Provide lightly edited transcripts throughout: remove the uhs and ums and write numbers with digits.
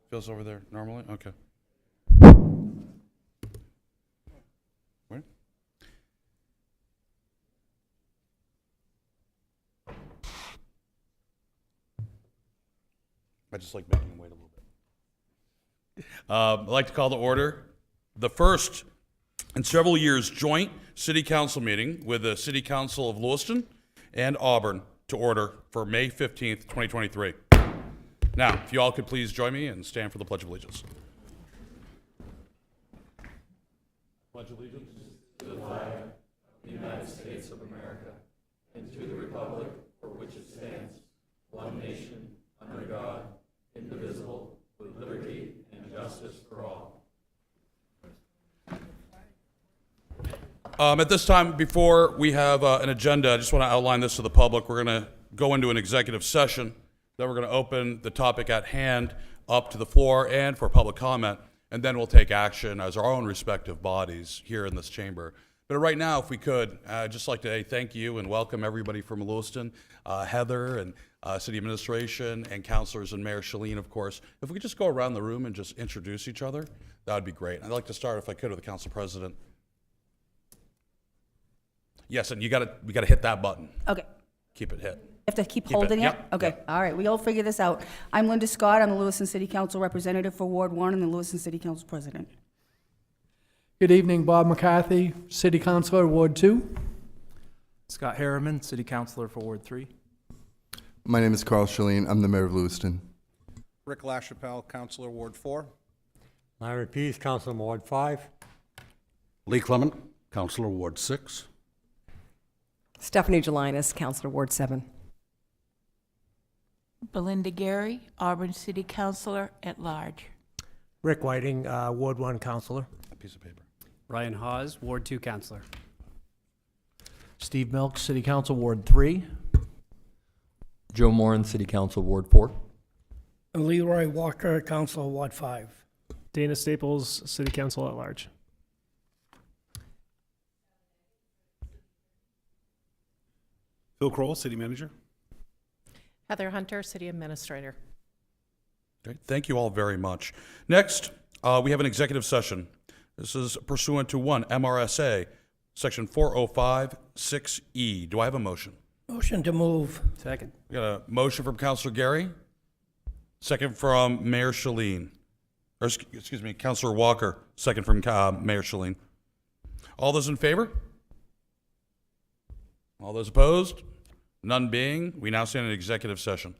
Feels over there normally? Okay. Where? I just like making him wait a little bit. I'd like to call to order the first in several years joint city council meeting with the City Council of Lewiston and Auburn to order for May 15th, 2023. Now, if you all could please join me and stand for the Pledge of Allegiance. Pledge allegiance. At this time, before we have an agenda, I just want to outline this to the public. We're going to go into an executive session. Then we're going to open the topic at hand up to the floor and for public comment, and then we'll take action as our own respective bodies here in this chamber. But right now, if we could, I'd just like to thank you and welcome everybody from Lewiston, Heather and City Administration and Councilors and Mayor Shalene, of course. If we could just go around the room and just introduce each other, that would be great. I'd like to start, if I could, with the Council President. Yes, and we got to hit that button. Okay. Keep it hit. Have to keep holding it? Yep. Okay, Yep. all right, we'll figure this out. I'm Linda Scott, I'm the Lewiston City Council Representative for Ward 1 and the Lewiston City Council President. Good evening, Bob McCarthy, City Councilor, Ward 2. Scott Harriman, City Councilor for Ward 3. My name is Carl Shalene. I'm the mayor of Lewiston. Rick LaChapelle, Councilor, Ward 4. Larry Pease, Councilor, Ward 5. Lee Clement, Councilor, Ward 6. Stephanie Gelinas, Councilor, Ward 7. Belinda Gary, Auburn City Councilor at Large. Rick Whiting, Ward 1 Councilor. A piece of paper. Ryan Hawes, Ward 2 Councilor. Steve Milk, City Council, Ward 3. Joe Moran, City Council, Ward 4. Leroy Walker, Councilor, Ward 5. Dana Staples, City Council at Large. Phil Kroll, City Manager. Heather Hunter, City Administrator. Okay, thank you all very much. Next, we have an executive session. This is pursuant to 1 MRSA, Section 405(6)E. Do I have a motion? Motion to move. Second. We got a motion from Councilor Gary, second from Mayor Shalene. Or, excuse me, Councilor Walker, second from Mayor Shalene. All those in favor? All those opposed? None being, we now stand in executive session.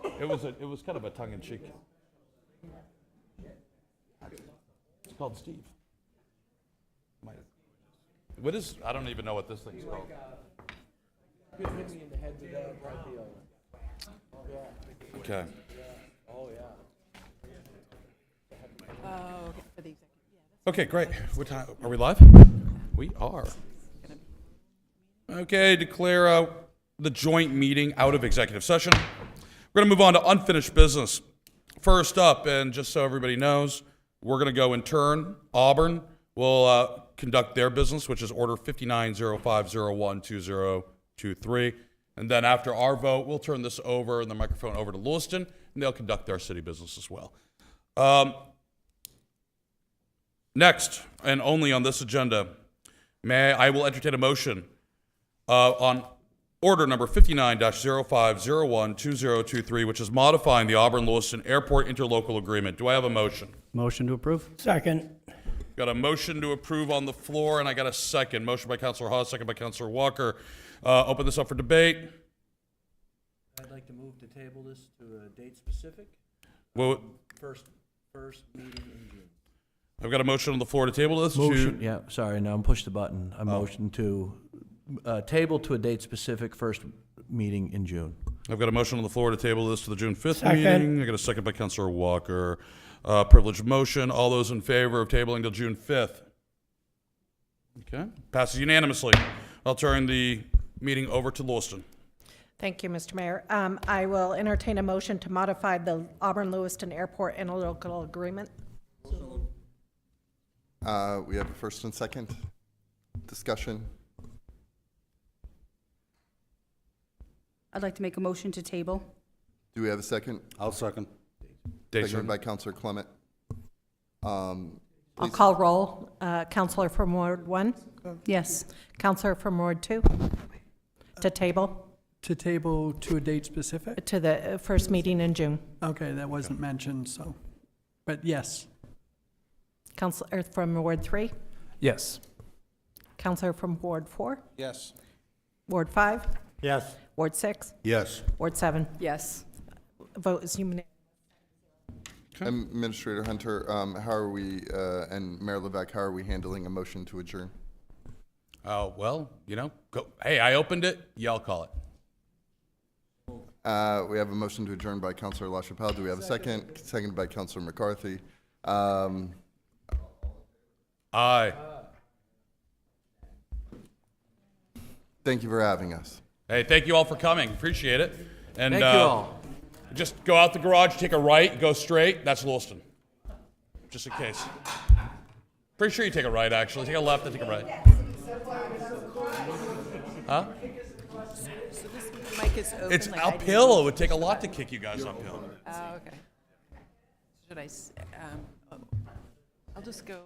It was kind of a tongue-in-cheek. It's called Steve. What is, I don't even know what this thing's called. Okay. Okay, great. What time, are we live? We are. Okay, declare the joint meeting out of executive session. We're going to move on to unfinished business. First up, and just so everybody knows, we're going to go in turn. Auburn will conduct their business, which is Order 5905012023. And then after our vote, we'll turn this over and the microphone over to Lewiston, and they'll conduct their city business as well. Next, and only on this agenda, I will entertain a motion on Order number 59-05012023, which is modifying the Auburn-Lewiston Airport Interlocal Agreement. Do I have a motion? Motion to approve? Second. Got a motion to approve on the floor, and I got a second. Motion by Councilor Hawes, second by Councilor Walker. Open this up for debate. I'd like to move to table this to a date specific, Well, first meeting in June. I've got a motion on the floor to table this. Motion, yeah, sorry, now I'm push the button. A motion to table to a date specific, first meeting in June. I've got a motion on the floor to table this to the June 5th Second. meeting. I got a second by Councilor Walker. Privileged motion. All those in favor of tabling till June 5th? Okay. Passes unanimously. I'll turn the meeting over to Lewiston. Thank you, Mr. Mayor. I will entertain a motion to modify the Auburn-Lewiston Airport interlocal agreement. We have a first and second discussion. I'd like to make a motion to table. Do we have a second? I'll second. Seconded by Councilor Clement. I'll Please. call roll. Counselor from Ward 1, Yes. Counselor from Ward 2, to table To table to a date specific? to the first meeting in June. Okay, that wasn't mentioned, so, but yes. Counselor from Ward 3, Yes. Counselor from Ward 4, Yes. Ward 5, Yes. Ward 6, Yes. Ward 7. Yes. Vote is unanimous. Administrator Hunter, how are we, and Mayor Levesque, how are we handling a motion to adjourn? Well, go. Hey, I opened it. Y'all call it. We have a motion to adjourn by Councilor LaChapelle. Do we have a second? Seconded by Councilor McCarthy. Aye. Thank you for having us. Hey, thank you all for coming. Appreciate it. And Thank you all. just go out the garage, take a right, go straight. That's Lewiston. Just in case. Pretty sure you take a right, actually. Take a left and take a right. Huh? Mic is open. It's uphill. It would take a lot to kick you guys uphill. Oh, okay. Should I, I'll just go.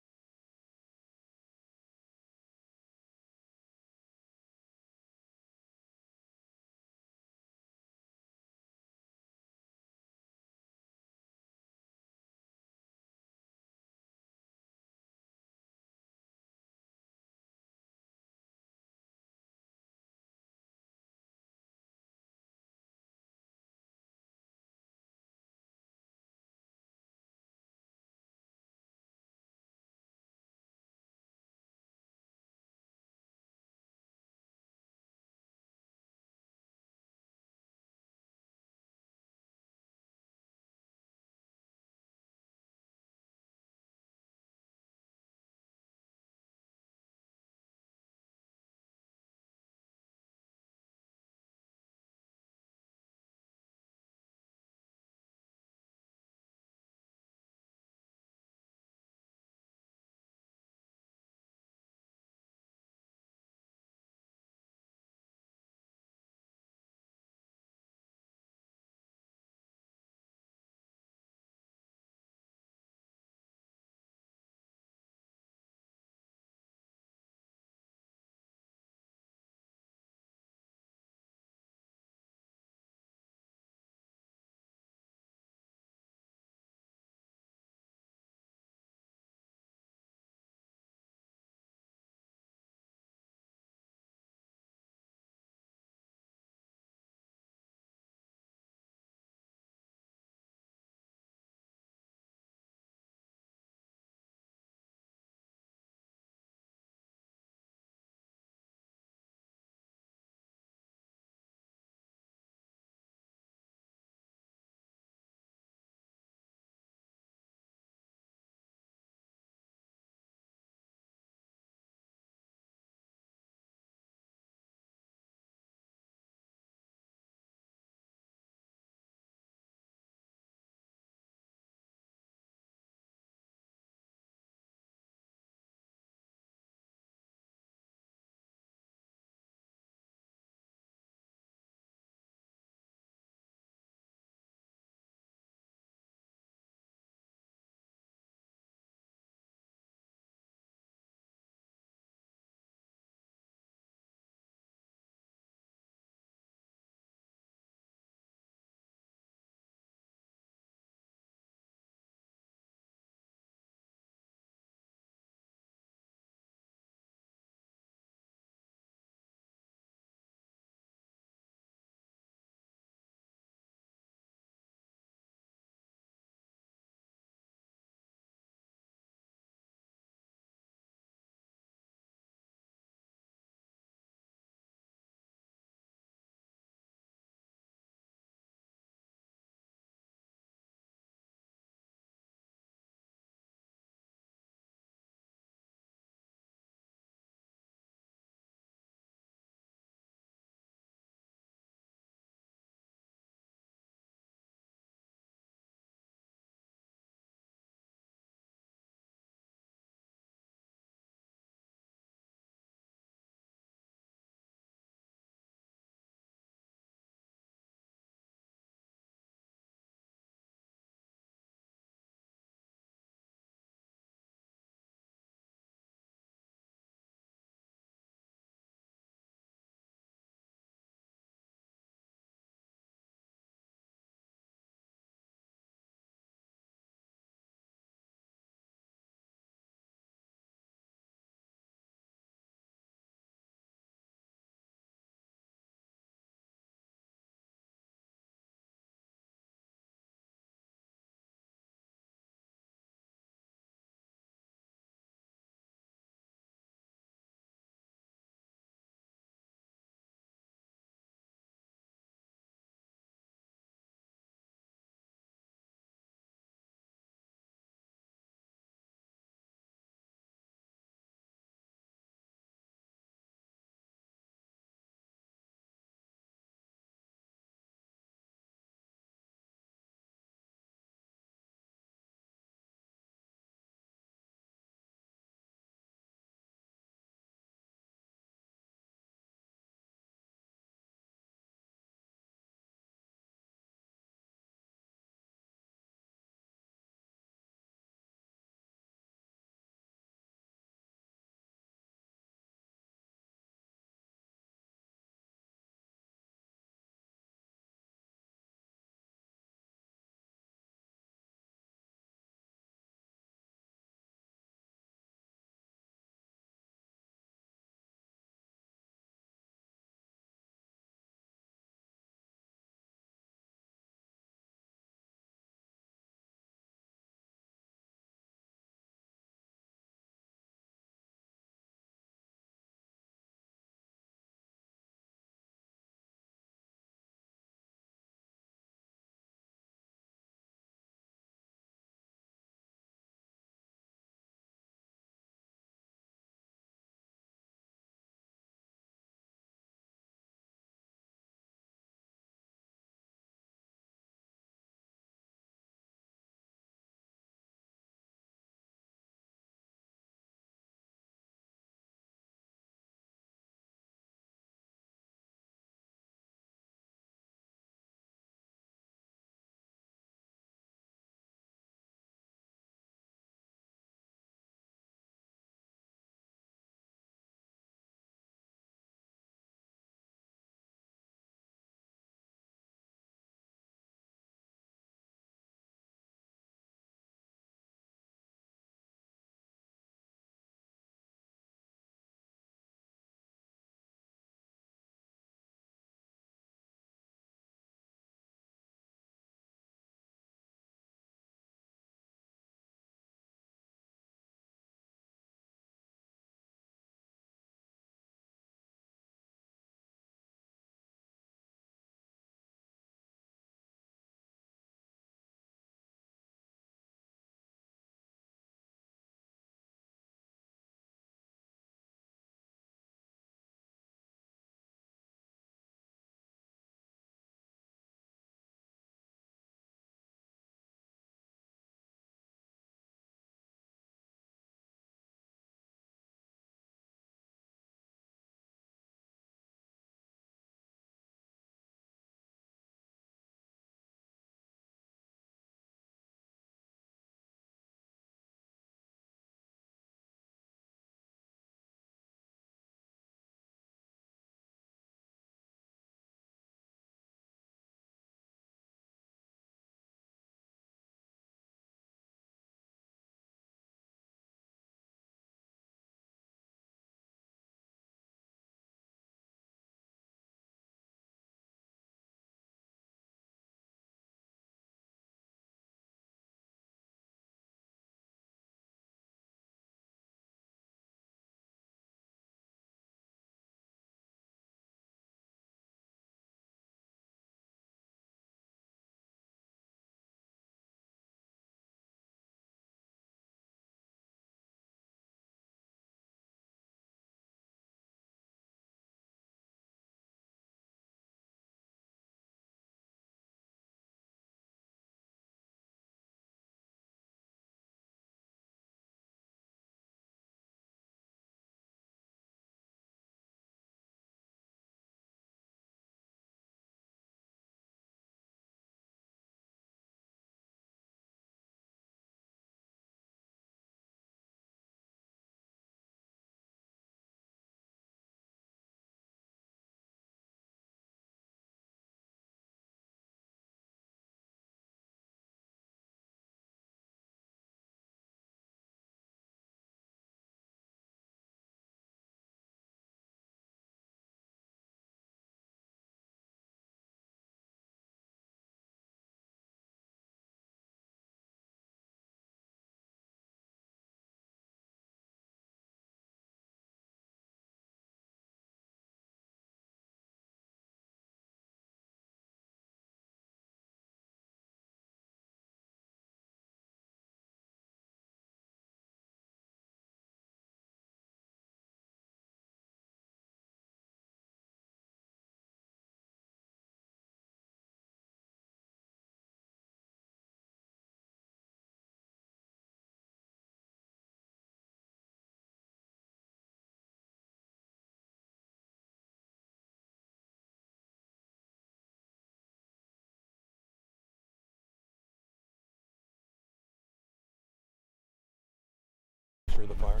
through the fire?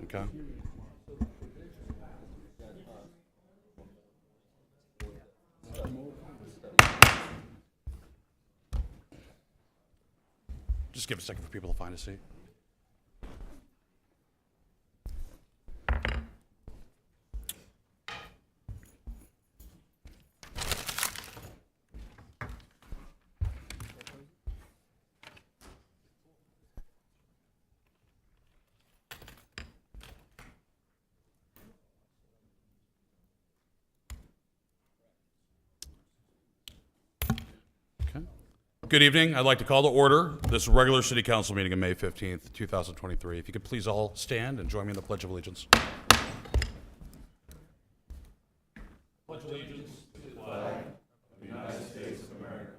Okay. Just give a second for people to find a seat. Good evening. I'd like to call to order this regular City Council meeting of May 15th, 2023. If you could please all stand and join me in the Pledge of Allegiance. Pledge allegiance to the flag of the United States of America,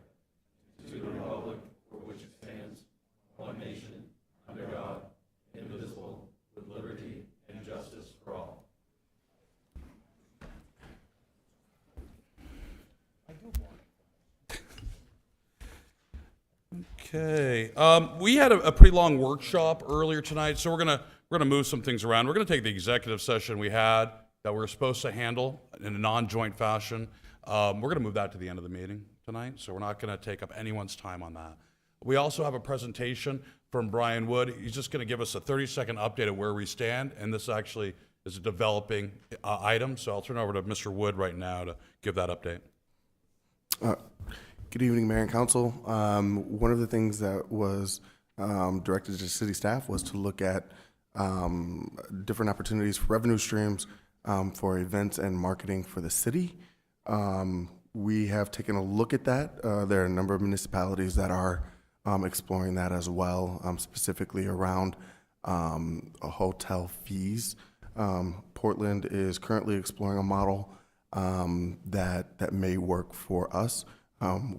to the republic for which it stands, one nation, under God, indivisible, with liberty and justice for all. Okay, we had a pretty long workshop earlier tonight, so we're gonna move some things around. We're gonna take the executive session we had that we were supposed to handle in a non-joint fashion. We're gonna move that to the end of the meeting tonight, so we're not gonna take up anyone's time on that. We also have a presentation from Brian Wood. He's just gonna give us a 30-second update of where we stand, and this actually is a developing item, so I'll turn it over to Mr. Wood right now to give that update. Good evening, Mayor and Council. One of the things that was directed to city staff was to look at different opportunities for revenue streams for events and marketing for the city. We have taken a look at that. There are a number of municipalities that are exploring that as well, specifically around hotel fees. Portland is currently exploring a model that may work for us.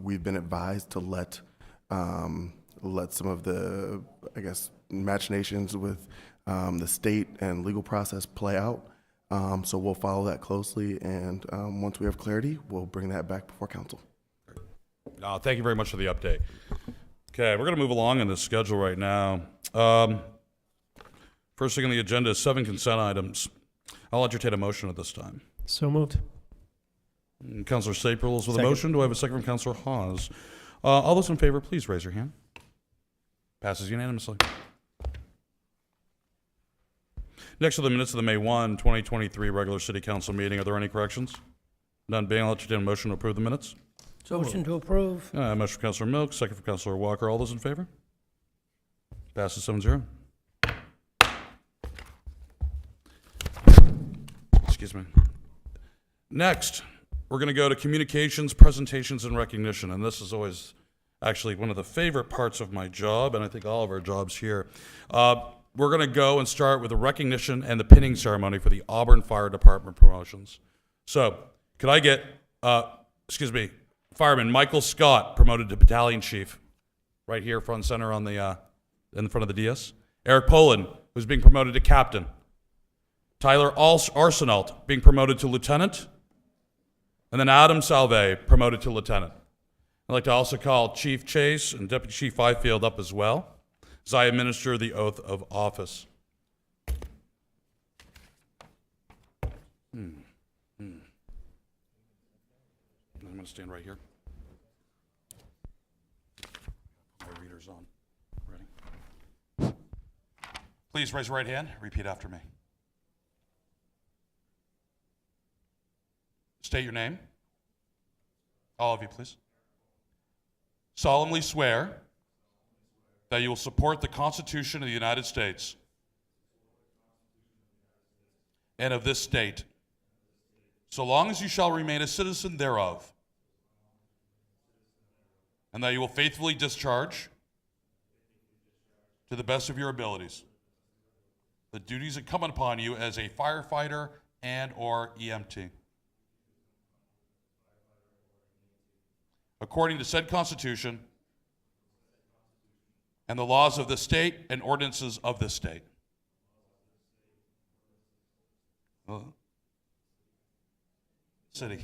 We've been advised to let some of the, I guess, machinations with the state and legal process play out. So we'll follow that closely, and once we have clarity, we'll bring that back before council. Thank you very much for the update. Okay, we're going to move along in the schedule right now. First thing on the agenda is 7 consent items. I'll entertain a motion at this time. So moved. Councilor Sapril is with a motion. Do I have a second from Councilor Hawes? All those in favor, please raise your hand. Passes unanimously. Next are the minutes of the May 1, 2023 regular City Council meeting. Are there any corrections? None being, I'll entertain a motion to approve the minutes. Motion to approve. Motion from Councilor Milk, second from Councilor Walker. All those in favor? Passes 7-0. Excuse me. Next, we're going to go to communications, presentations, and recognition. And this is always actually one of the favorite parts of my job, and I think all of our jobs here. We're going to go and start with the recognition and the pinning ceremony for the Auburn Fire Department promotions. So, could I get, Fireman Michael Scott, promoted to Battalion Chief, right here, front and center on the, in front of the dais. Eric Poland, who's being promoted to Captain. Tyler Arsenault, being promoted to Lieutenant. And then Adam Salve, promoted to Lieutenant. I'd like to also call Chief Chase and Deputy Chief Fifield up as well, as I administer the oath of office. I'm going to stand right here. My reader's on. Ready? Please raise your right hand. Repeat after me. State your name. All of you, please. Solemnly swear that you will support the Constitution of the United States and of this state, so long as you shall remain a citizen thereof, and that you will faithfully discharge, to the best of your abilities, the duties incumbent upon you as a firefighter and/or EMT. According to said Constitution and the laws of the state and ordinances of this state. City.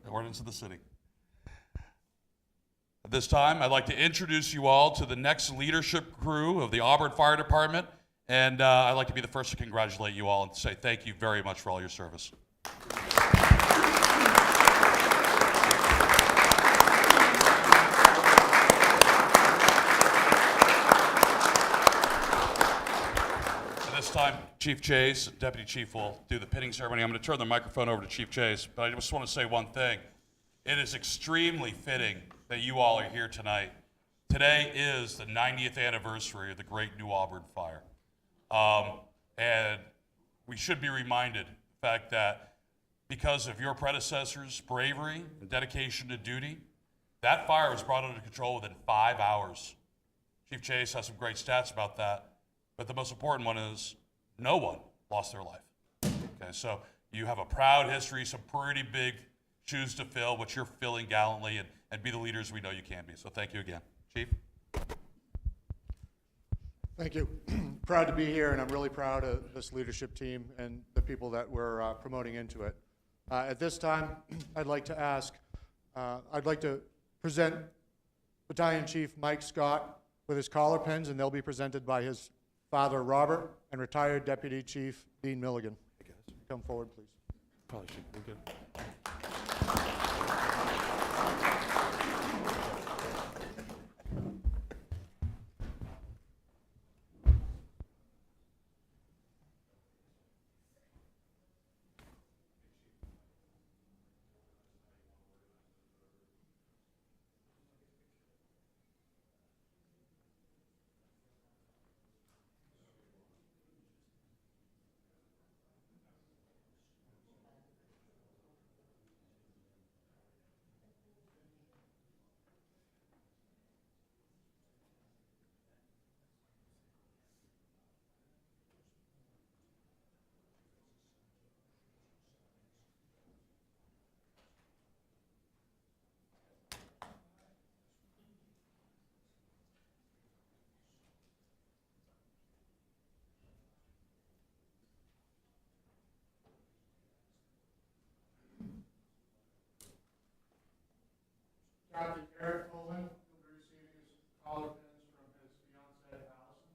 Ordinance of the city. At this time, I'd like to introduce you all to the next leadership crew of the Auburn Fire Department And I'd like to be the first to congratulate you all and say thank you very much for all your service. At this time, Chief Chase, Deputy Chief will do the pinning ceremony. I'm going to turn the microphone over to Chief Chase, but I just want to say one thing. It is extremely fitting that you all are here tonight. Today is the 90th anniversary of the Great New Auburn Fire. And we should be reminded the fact that because of your predecessors' bravery and dedication to duty, that fire was brought under control within 5 hours. Chief Chase has some great stats about that, but the most important one is no one lost their life. Okay, so you have a proud history, some pretty big shoes to fill, which you're filling gallantly, and be the leaders we know you can be. So thank you again. Chief? Thank you. Proud to be here, and I'm really proud of this leadership team and the people that we're promoting into it. At this time, I'd like to present Battalion Chief Mike Scott with his collar pins, and they'll be presented by his father, Robert, and retired Deputy Chief Dean Milligan. Come forward, please. Probably should be good. Captain Eric Coleman will be receiving his collar pins from his fiancée, Allison.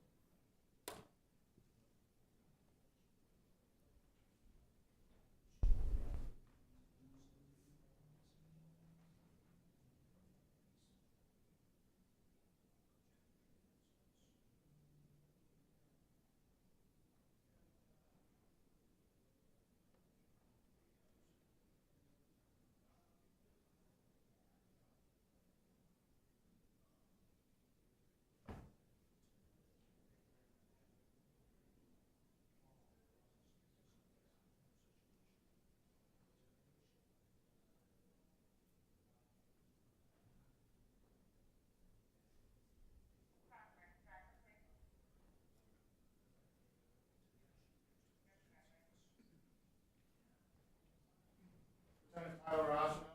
Lieutenant Tyler Osno,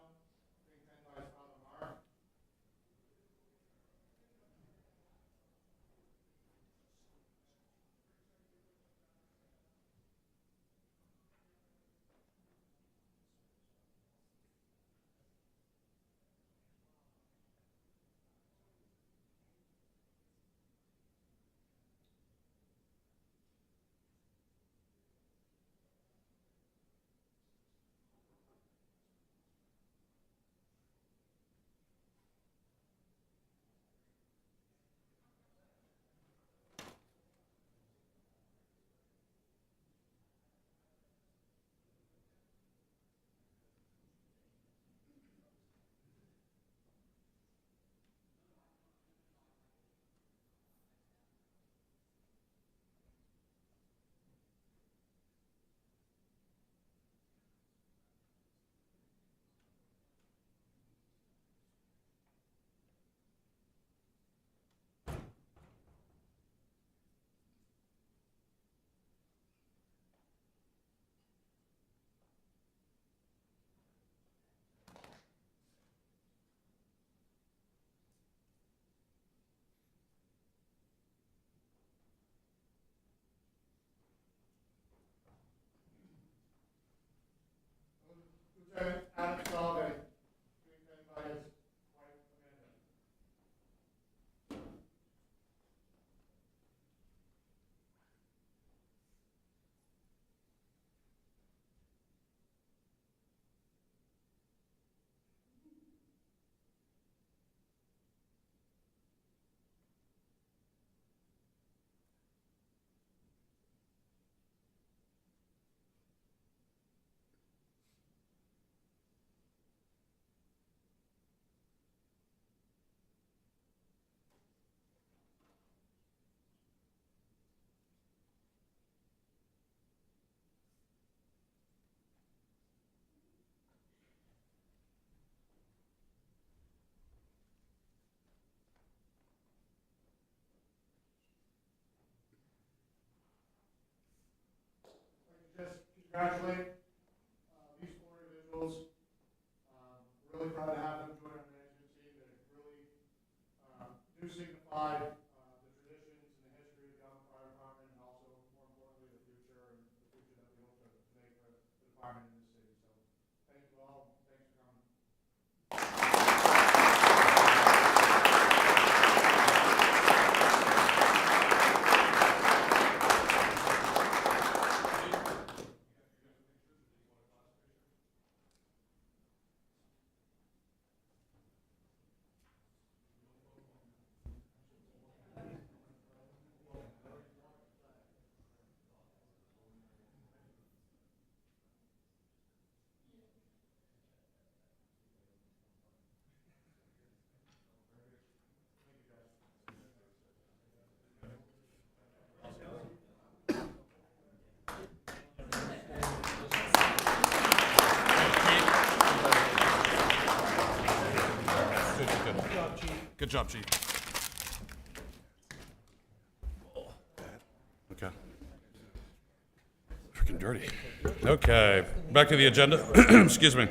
being pinned by his father, Mark. Lieutenant Adam Salve, being pinned by his wife, Amanda. congratulate these four individuals. Really proud to have them join our management team. They really do signify the traditions and the history of the Auburn Fire Department, and also, more importantly, the future and the future that we hope to make for the department in the city. So, thank you all. Thanks for coming. Good job, Chief. Okay. Freaking dirty. Okay, back to the agenda. Excuse me.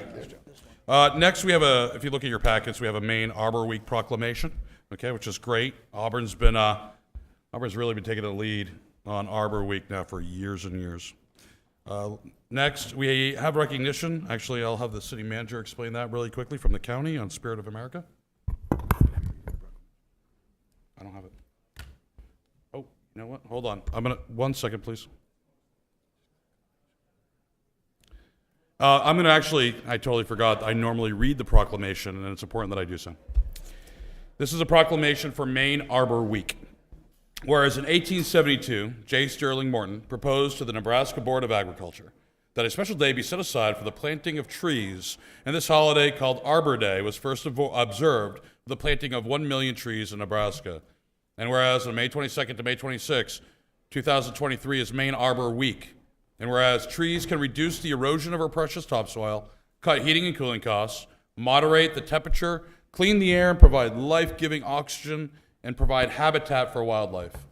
Next, we have if you look at your packets, we have a Maine Arbor Week proclamation, okay, which is great. Auburn's really been taking the lead on Arbor Week now for years and years. Next, we have recognition. Actually, I'll have the city manager explain that really quickly from the county on Spirit of America. I don't have it. Oh, you know what? Hold on. 1 second, please. I'm gonna actually, I totally forgot, I normally read the proclamation, and it's important that I do so. This is a proclamation for Maine Arbor Week. Whereas in 1872, J. Sterling Morton proposed to the Nebraska Board of Agriculture that a special day be set aside for the planting of trees, and this holiday, called Arbor Day, was first observed for the planting of 1 million trees in Nebraska. And whereas on May 22nd to May 26, 2023 is Maine Arbor Week, and whereas trees can reduce the erosion of our precious topsoil, cut heating and cooling costs, moderate the temperature, clean the air, and provide life-giving oxygen, and provide habitat for wildlife.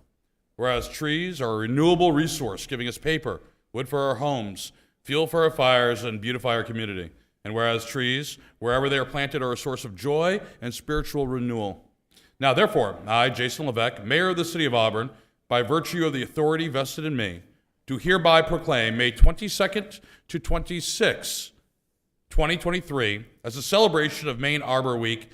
Whereas trees are a renewable resource, giving us paper, wood for our homes, fuel for our fires, and beautify our community. And whereas trees, wherever they are planted, are a source of joy and spiritual renewal. Now, therefore, I, Jason Levesque, Mayor of the City of Auburn, by virtue of the authority vested in me, do hereby proclaim May 22nd to 26, 2023, as a celebration of Maine Arbor Week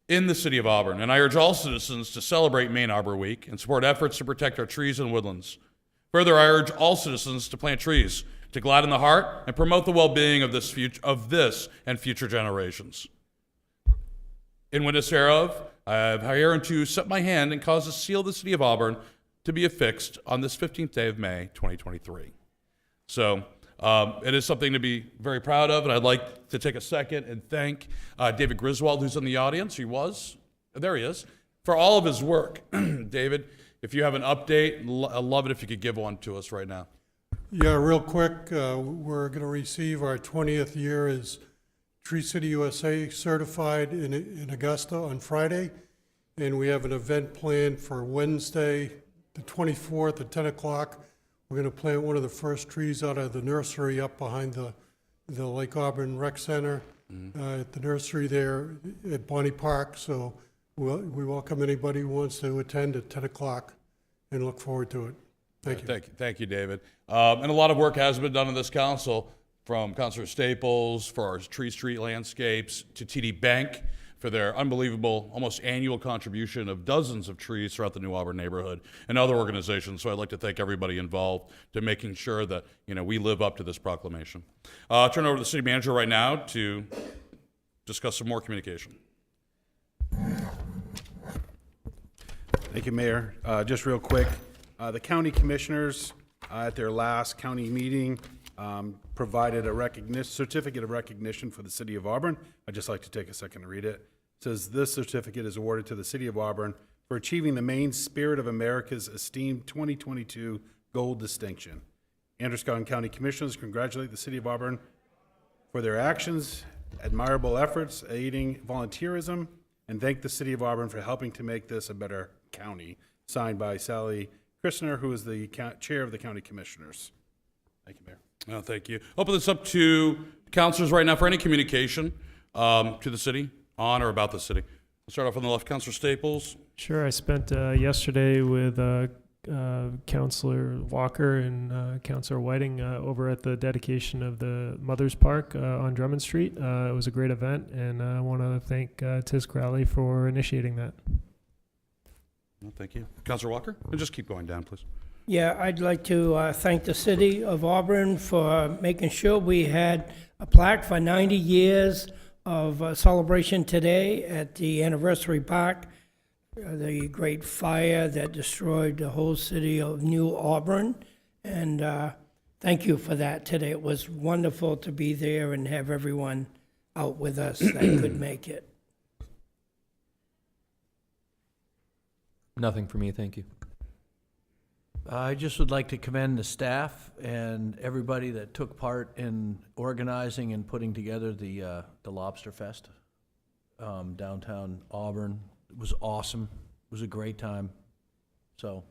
in the City of Auburn. And I urge all citizens to celebrate Maine Arbor Week and support efforts to protect our trees and woodlands. Further, I urge all citizens to plant trees to gladden the heart and promote the well-being of this and future generations. In witness hereof, I have hereunto set my hand and caused the seal of the City of Auburn to be affixed on this 15th day of May, 2023. So it is something to be very proud of, and I'd like to take a second and thank David Griswold, who's in the audience. There he is, for all of his work. David, if you have an update, I'd love it if you could give one to us right now. Yeah, real quick, we're going to receive our 20th year as Tree City USA certified in Augusta on Friday, and we have an event planned for Wednesday, the 24th at 10 o'clock. We're going to plant one of the first trees out of the nursery up behind the Lake Auburn Rec Center, at the nursery there at Bonnie Park. So we welcome anybody who wants to attend at 10 o'clock and look forward to it. Thank you. Thank you, David. And a lot of work has been done in this council, from Councilor Staples for our Tree Street landscapes to TD Bank for their unbelievable, almost annual contribution of dozens of trees throughout the New Auburn neighborhood, and other organizations. So I'd like to thank everybody involved to making sure that we live up to this proclamation. I'll turn it over to the city manager right now to discuss some more communication. Thank you, Mayor. Just real quick, the county commissioners at their last county meeting provided a certificate of recognition for the City of Auburn. I'd just like to take a second to read it. It says, this certificate is awarded to the City of Auburn for achieving the Maine Spirit of America's esteemed 2022 Gold Distinction. Androscoggin County Commissioners congratulate the City of Auburn for their actions, admirable efforts, aiding volunteerism, and thank the City of Auburn for helping to make this a better county. Signed by Sally Christner, who is the chair of the County Commissioners. Thank you, Mayor. Oh, thank you. Open this up to councilors right now for any communication to the city, on or about the city. We'll start off on the left, Councilor Staples. Sure, I spent yesterday with Councilor Walker and Councilor Whiting over at the dedication of the Mother's Park on Drummond Street. It was a great event, and I want to thank Tiz Crowley for initiating that. Well, thank you. Councilor Walker? And just keep going down, please. Yeah, I'd like to thank the city of Auburn for making sure we had a plaque for 90 years of celebration today at the anniversary park. The great fire that destroyed the whole city of New Auburn. And thank you for that today. It was wonderful to be there and have everyone out with us that could make it. Nothing for me, thank you. I just would like to commend the staff and everybody that took part in organizing and putting together the Lobster Fest downtown Auburn. It was awesome. It was a great time. So,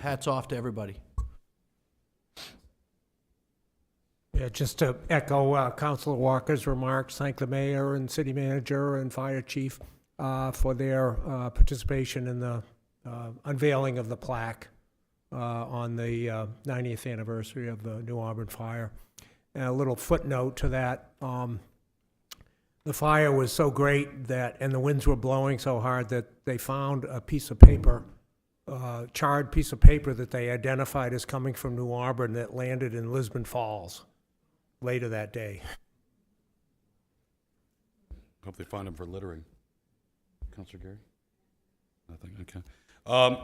hats off to everybody. Yeah, just to echo Councilor Walker's remarks, thank the mayor and city manager and fire chief for their participation in the unveiling of the plaque on the 90th anniversary of the New Auburn fire. And a little footnote to that, the fire was so great that, and the winds were blowing so hard that they found a piece of paper, charred piece of paper that they identified as coming from New Auburn that landed in Lisbon Falls later that day. Hope they find him for littering. Councilor Gary? Nothing, okay.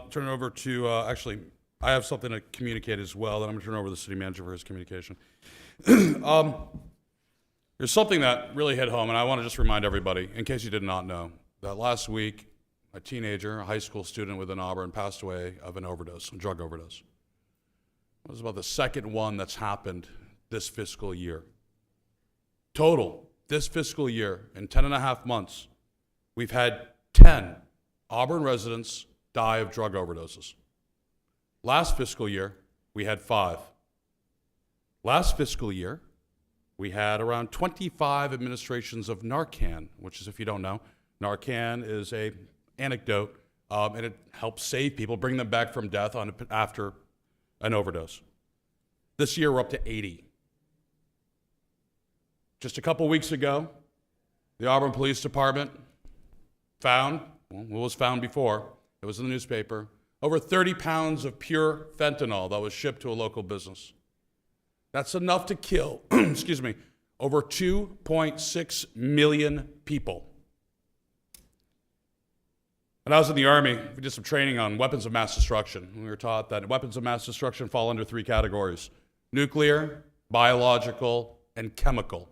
Turn it over to, actually, I have something to communicate as well, that I'm gonna turn over to the city manager for his communication. There's something that really hit home, and I want to just remind everybody, in case you did not know, that last week, a teenager, a high school student within Auburn, passed away of an overdose, a drug overdose. It was about the second one that's happened this fiscal year. Total, this fiscal year, in 10 and a half months, we've had 10 Auburn residents die of drug overdoses. Last fiscal year, we had 5. Last fiscal year, we had around 25 administrations of Narcan, which is, if you don't know, Narcan is a anecdote, and it helps save people, bring them back from death after an overdose. This year, we're up to 80. Just a couple weeks ago, the Auburn Police Department found, well, what was found before, it was in the newspaper, over 30 pounds of pure fentanyl that was shipped to a local business. That's enough to kill, excuse me, over 2.6 million people. When I was in the Army, we did some training on weapons of mass destruction. We were taught that weapons of mass destruction fall under 3 categories: nuclear, biological, and chemical.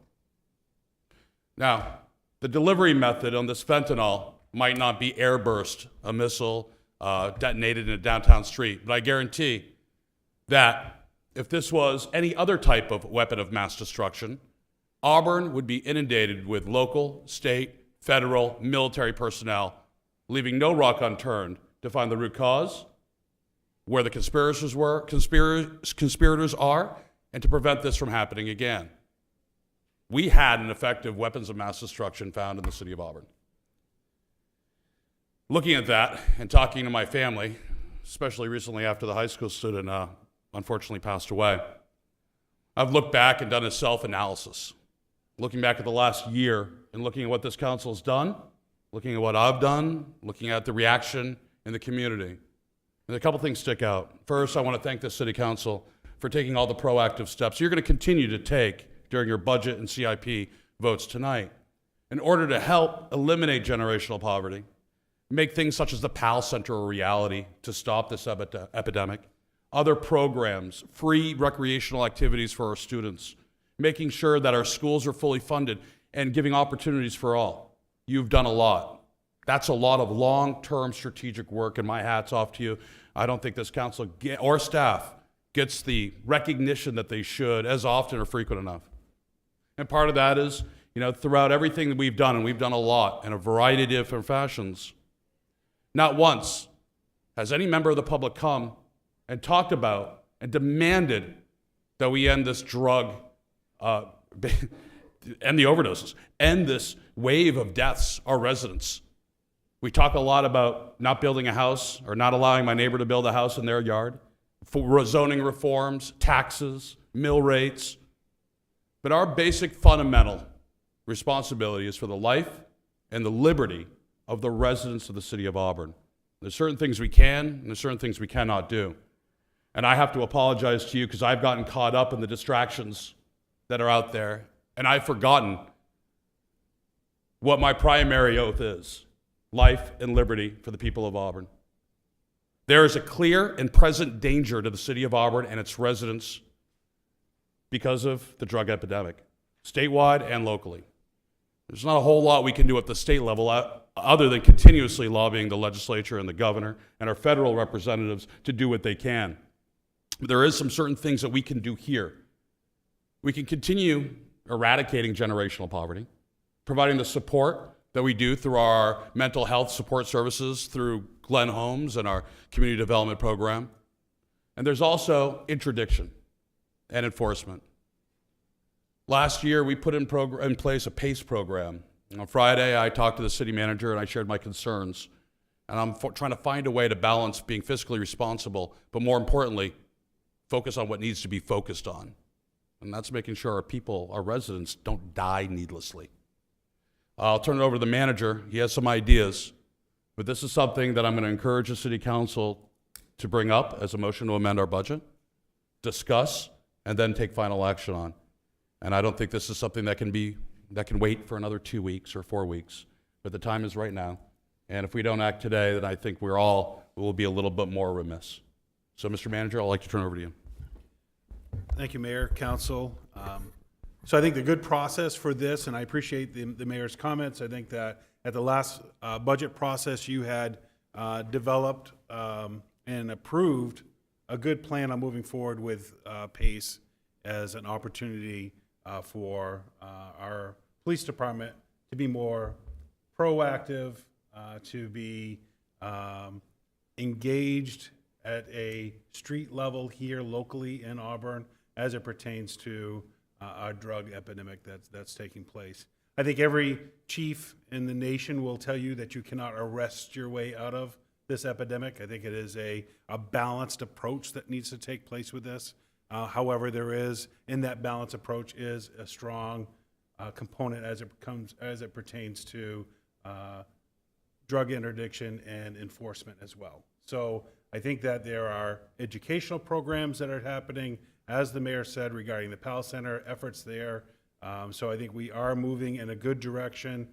Now, the delivery method on this fentanyl might not be airburst, a missile detonated in a downtown street, but I guarantee that if this was any other type of weapon of mass destruction, Auburn would be inundated with local, state, federal, military personnel, leaving no rock unturned to find the root cause, where the conspirators are, and to prevent this from happening again. We had an effective weapons of mass destruction found in the city of Auburn. Looking at that and talking to my family, especially recently after the high school student unfortunately passed away, I've looked back and done a self-analysis. Looking back at the last year and looking at what this council has done, looking at what I've done, looking at the reaction in the community. And a couple things stick out. First, I want to thank the city council for taking all the proactive steps you're going to continue to take during your budget and CIP votes tonight in order to help eliminate generational poverty, make things such as the PAL Center a reality to stop this epidemic, other programs, free recreational activities for our students, making sure that our schools are fully funded and giving opportunities for all. You've done a lot. That's a lot of long-term strategic work, and my hat's off to you. I don't think this council or staff gets the recognition that they should as often or frequent enough. And part of that is, throughout everything that we've done, and we've done a lot in a variety of different fashions, not once has any member of the public come and talked about and demanded that we end this drug, end the overdoses, end this wave of deaths, our residents. We talk a lot about not building a house or not allowing my neighbor to build a house in their yard, for zoning reforms, taxes, mill rates. But our basic fundamental responsibility is for the life and the liberty of the residents of the city of Auburn. There's certain things we can, and there's certain things we cannot do. And I have to apologize to you because I've gotten caught up in the distractions that are out there, and I've forgotten what my primary oath is: life and liberty for the people of Auburn. There is a clear and present danger to the city of Auburn and its residents because of the drug epidemic, statewide and locally. There's not a whole lot we can do at the state level other than continuously lobbying the legislature and the governor and our federal representatives to do what they can. But there is some certain things that we can do here. We can continue eradicating generational poverty, providing the support that we do through our mental health support services, through Glenn Homes and our community development program. And there's also interdiction and enforcement. Last year, we put in place a PACE program. On Friday, I talked to the city manager and I shared my concerns. And I'm trying to find a way to balance being fiscally responsible, but more importantly, focus on what needs to be focused on. And that's making sure our people, our residents, don't die needlessly. I'll turn it over to the manager. He has some ideas, but this is something that I'm going to encourage the city council to bring up as a motion to amend our budget, discuss, and then take final action on. And I don't think this is something that can wait for another 2 weeks or 4 weeks, but the time is right now. And if we don't act today, then I think we'll be a little bit more remiss. So, Mr. Manager, I'd like to turn it over to you. Thank you, Mayor, Council. So I think the good process for this, and I appreciate the mayor's comments, I think that at the last budget process you had developed and approved a good plan on moving forward with PACE as an opportunity for our police department to be more proactive, to be engaged at a street level here locally in Auburn as it pertains to our drug epidemic that's taking place. I think every chief in the nation will tell you that you cannot arrest your way out of this epidemic. I think it is a balanced approach that needs to take place with this. However, there is, in that balanced approach, is a strong component as it pertains to drug interdiction and enforcement as well. So I think that there are educational programs that are happening, as the mayor said, regarding the PAL Center, efforts there. So I think we are moving in a good direction.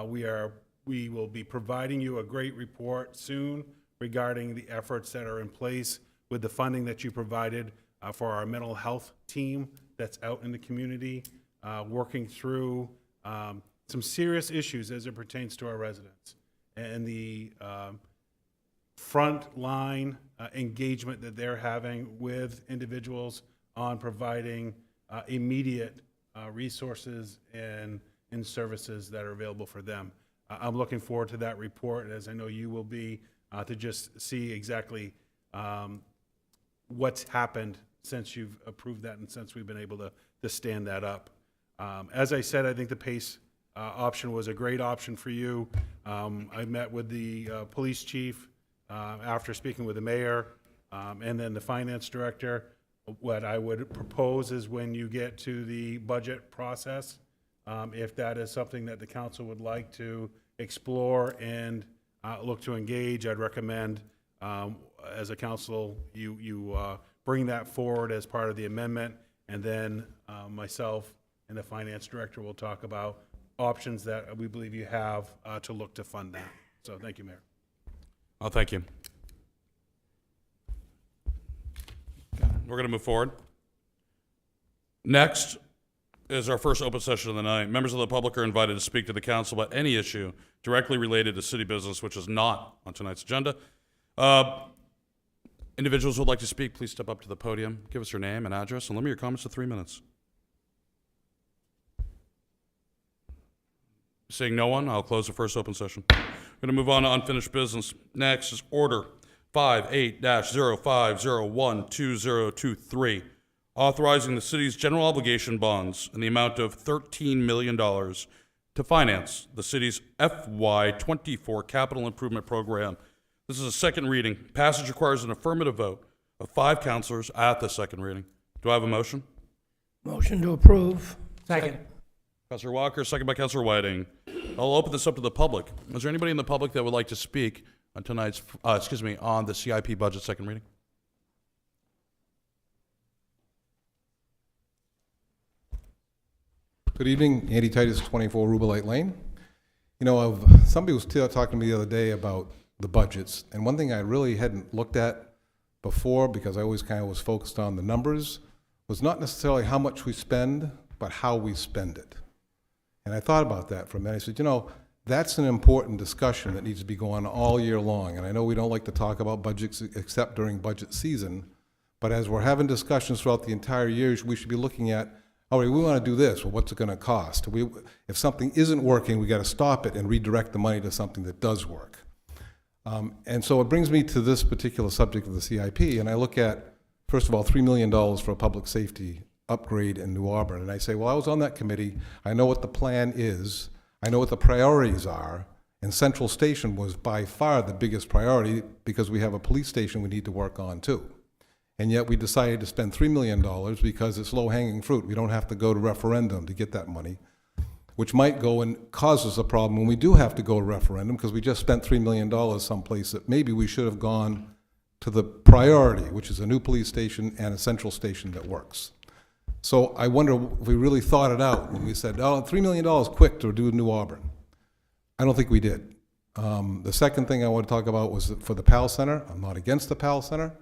We will be providing you a great report soon regarding the efforts that are in place with the funding that you provided for our mental health team that's out in the community, working through some serious issues as it pertains to our residents. And the frontline engagement that they're having with individuals on providing immediate resources and services that are available for them. I'm looking forward to that report, as I know you will be, to just see exactly what's happened since you've approved that and since we've been able to stand that up. As I said, I think the PACE option was a great option for you. I met with the police chief after speaking with the mayor and then the finance director. What I would propose is when you get to the budget process, if that is something that the council would like to explore and look to engage, I'd recommend as a council you bring that forward as part of the amendment, and then myself and the finance director will talk about options that we believe you have to look to fund that. So thank you, Mayor. Oh, thank you. We're going to move forward. Next is our first open session of the night. Members of the public are invited to speak to the council about any issue directly related to city business, which is not on tonight's agenda. Individuals who would like to speak, please step up to the podium, give us your name and address, and limit your comments to 3 minutes. Seeing no one, I'll close the first open session. We're going to move on to unfinished business. Next is Order 58-05012023. authorizing the city's general obligation bonds in the amount of $13 million to finance the city's FY24 capital improvement program. This is a second reading. Passage requires an affirmative vote of 5 councilors at the second reading. Do I have a motion? Motion to approve. Second. Councilor Walker, second by Councilor Whiting. I'll open this up to the public. Is there anybody in the public that would like to speak on tonight's, on the CIP budget second reading? Good evening, Andy Titus, 24 Rubelite Lane. You know, somebody was talking to me the other day about the budgets, and one thing I really hadn't looked at before, because I always kind of was focused on the numbers, was not necessarily how much we spend, but how we spend it. And I thought about that for a minute. I said, you know, that's an important discussion that needs to be going on all year long. And I know we don't like to talk about budgets except during budget season, but as we're having discussions throughout the entire year, we should be looking at, all right, we want to do this. Well, what's it going to cost? If something isn't working, we got to stop it and redirect the money to something that does work. And so it brings me to this particular subject of the CIP, and I look at, first of all, $3 million for a public safety upgrade in New Auburn. And I say, well, I was on that committee. I know what the plan is. I know what the priorities are. And Central Station was by far the biggest priority because we have a police station we need to work on too. And yet we decided to spend $3 million because it's low-hanging fruit. We don't have to go to referendum to get that money, which might go and cause us a problem when we do have to go to referendum because we just spent $3 million someplace that maybe we should have gone to the priority, which is a new police station and a Central Station that works. So I wonder if we really thought it out when we said, oh, $3 million quick to do New Auburn. I don't think we did. The second thing I want to talk about was for the PAL Center. I'm not against the PAL Center,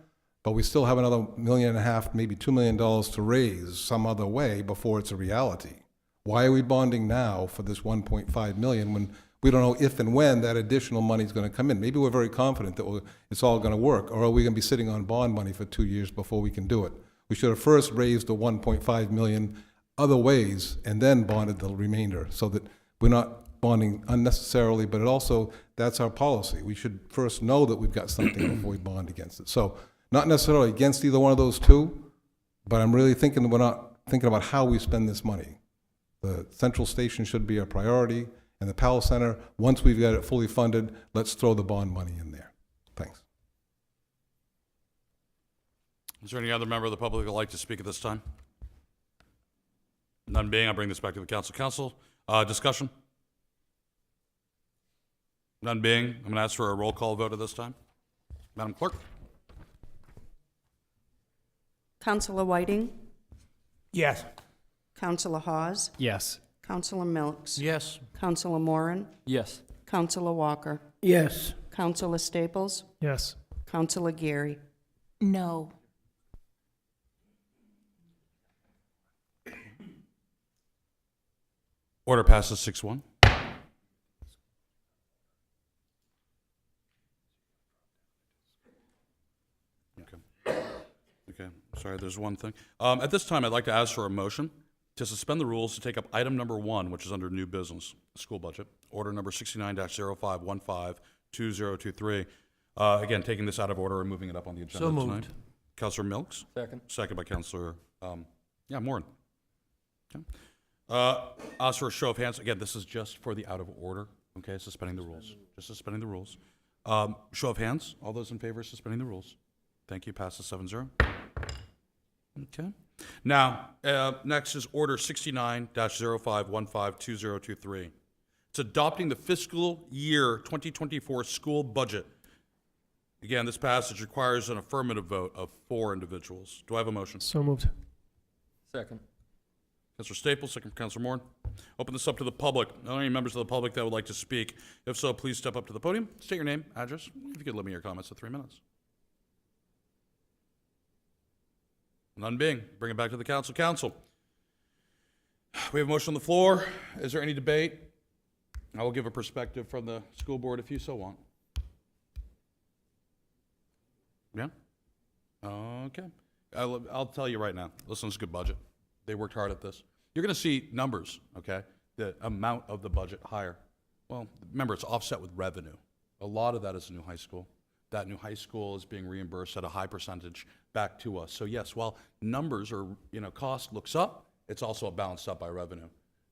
but we still have another $1.5 million, maybe $2 million to raise some other way before it's a reality. Why are we bonding now for this $1.5 million when we don't know if and when that additional money is going to come in? Maybe we're very confident that it's all going to work, or are we going to be sitting on bond money for 2 years before we can do it? We should have first raised the $1.5 million other ways and then bonded the remainder so that we're not bonding unnecessarily, but it also, that's our policy. We should first know that we've got something before we bond against it. So not necessarily against either one of those two, but I'm really thinking that we're not thinking about how we spend this money. The Central Station should be a priority, and the PAL Center, once we've got it fully funded, let's throw the bond money in there. Thanks. Is there any other member of the public that would like to speak at this time? None being, I'll bring this back to the council. Council, discussion? None being, I'm going to ask for a roll call vote at this time. Madam Clerk? Councilor Whiting? Yes. Councilor Hawes? Yes. Councilor Milks? Yes. Councilor Moran? Yes. Councilor Walker? Yes. Councilor Staples? Yes. Councilor Geary? No. Order passes 6-1. Okay, sorry, there's one thing. At this time, I'd like to ask for a motion to suspend the rules to take up item number 1, which is under new business, school budget, order number 69-0515-2023. Again, taking this out of order and moving it up on the agenda So tonight. moved. Councilor Milks? Second. Second by Councilor, Moran. Okay. Ask for a show of hands. Again, this is just for the out of order, okay, suspending the rules. Just suspending the rules. Show of hands, all those in favor of suspending the rules. Thank you, passes 7-0. Okay. Now, next is order 69-0515-2023. It's adopting the fiscal year 2024 school budget. Again, this passage requires an affirmative vote of 4 individuals. Do I have a motion? So moved. Second. Councilor Staples, second from Councilor Moore. Open this up to the public. Are there any members of the public that would like to speak? If so, please step up to the podium. State your name, address. If you could limit your comments to 3 minutes. None being, bring it back to the council. Council, we have a motion on the floor. Is there any debate? I will give a perspective from the school board if you so want. Yeah? Okay. I'll tell you right now. Listen, it's a good budget. They worked hard at this. You're going to see numbers, okay? The amount of the budget higher. Well, remember, it's offset with revenue. A lot of that is the new high school. that new high school is being reimbursed at a high percentage back to us. So yes, while numbers or, cost looks up, it's also balanced up by revenue.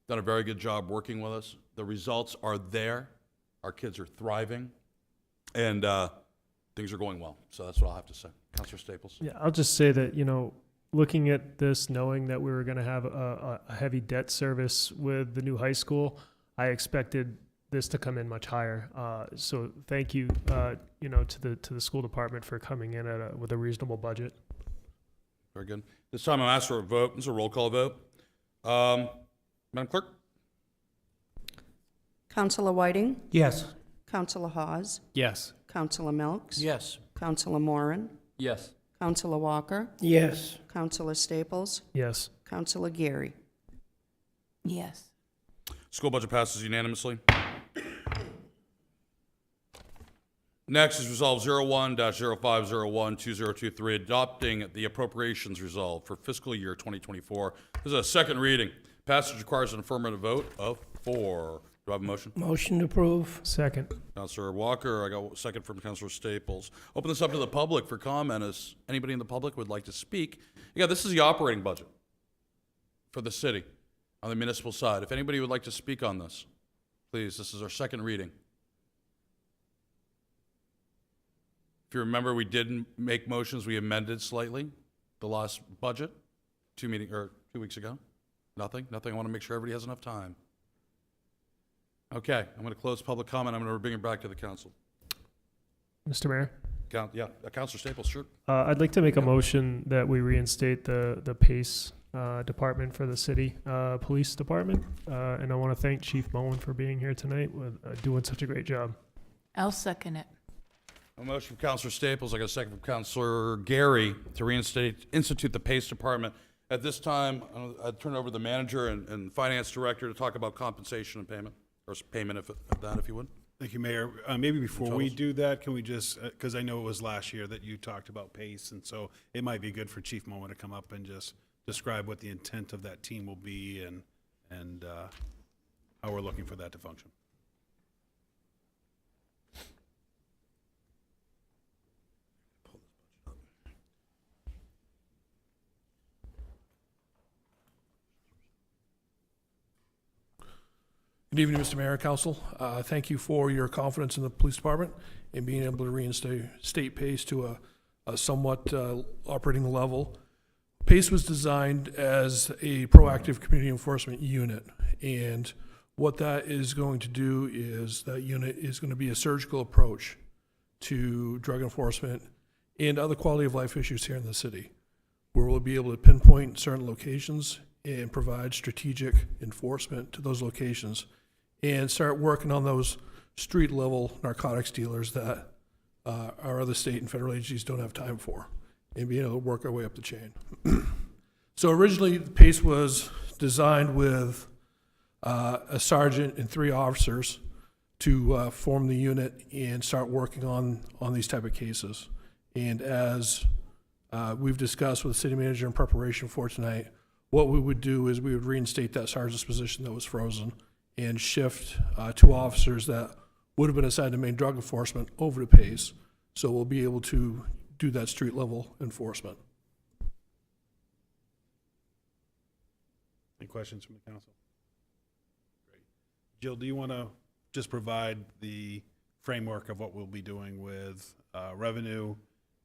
Done a very good job working with us. The results are there. Our kids are thriving, and things are going well. So that's what I'll have to say. Councilor Staples. Yeah, I'll just say that, looking at this, knowing that we were going to have a heavy debt service with the new high school, I expected this to come in much higher. So thank you, to the school department for coming in with a reasonable budget. Very good. This time I'm asked for a vote. This is a roll call vote. Madam Clerk? Counselor Whiting? Yes. Counselor Hawes? Yes. Counselor Milks? Yes. Counselor Moran? Yes. Counselor Walker? Yes. Counselor Staples? Yes. Counselor Geary? Yes. School budget passes unanimously. Next is Resolve 01-0501-2023, adopting the appropriations resolve for fiscal year 2024. This is a second reading. Passage requires an affirmative vote of 4. Do I have a motion? Motion to approve. Second. Councilor Walker, I got a second from Councilor Staples. Open this up to the public for comment. As anybody in the public would like to speak. Yeah, this is the operating budget for the city on the municipal side. If anybody would like to speak on this, please, this is our second reading. If you remember, we didn't make motions. We amended slightly the last budget 2 weeks ago. Nothing. I want to make sure everybody has enough time. Okay, I'm going to close public comment. I'm going to bring it back to the council. Mr. Mayor? Councilor Staples, sure. I'd like to make a motion that we reinstate the PACE department for the city police department. And I want to thank Chief Moen for being here tonight with doing such a great job. I'll second it. A motion from Councilor Staples. I got a second from Councilor Gary to institute the PACE department. At this time, I'd turn it over to the manager and finance director to talk about compensation and payment, or payment if you would. Thank you, Mayor. Maybe before we do that, can we just, because I know it was last year that you talked about PACE, and so it might be good for Chief Moen to come up and just describe what the intent of that team will be and how we're looking for that to function. Good evening, Mr. Mayor, Council. Thank you for your confidence in the police department and being able to reinstate PACE to a somewhat operating level. PACE was designed as a proactive community enforcement unit, and what that is going to do is that unit is going to be a surgical approach to drug enforcement and other quality of life issues here in the city, where we'll be able to pinpoint certain locations and provide strategic enforcement to those locations and start working on those street level narcotics dealers that our other state and federal agencies don't have time for, and being able to work our way up the chain. So originally, PACE was designed with a sergeant and 3 officers to form the unit and start working on these type of cases. And as we've discussed with the city manager in preparation for tonight, what we would do is we would reinstate that sergeant's position that was frozen and shift 2 officers that would have been assigned to main drug enforcement over to PACE. So we'll be able to do that street level enforcement. Any questions from the council? Great. Jill, do you want to just provide the framework of what we'll be doing with revenue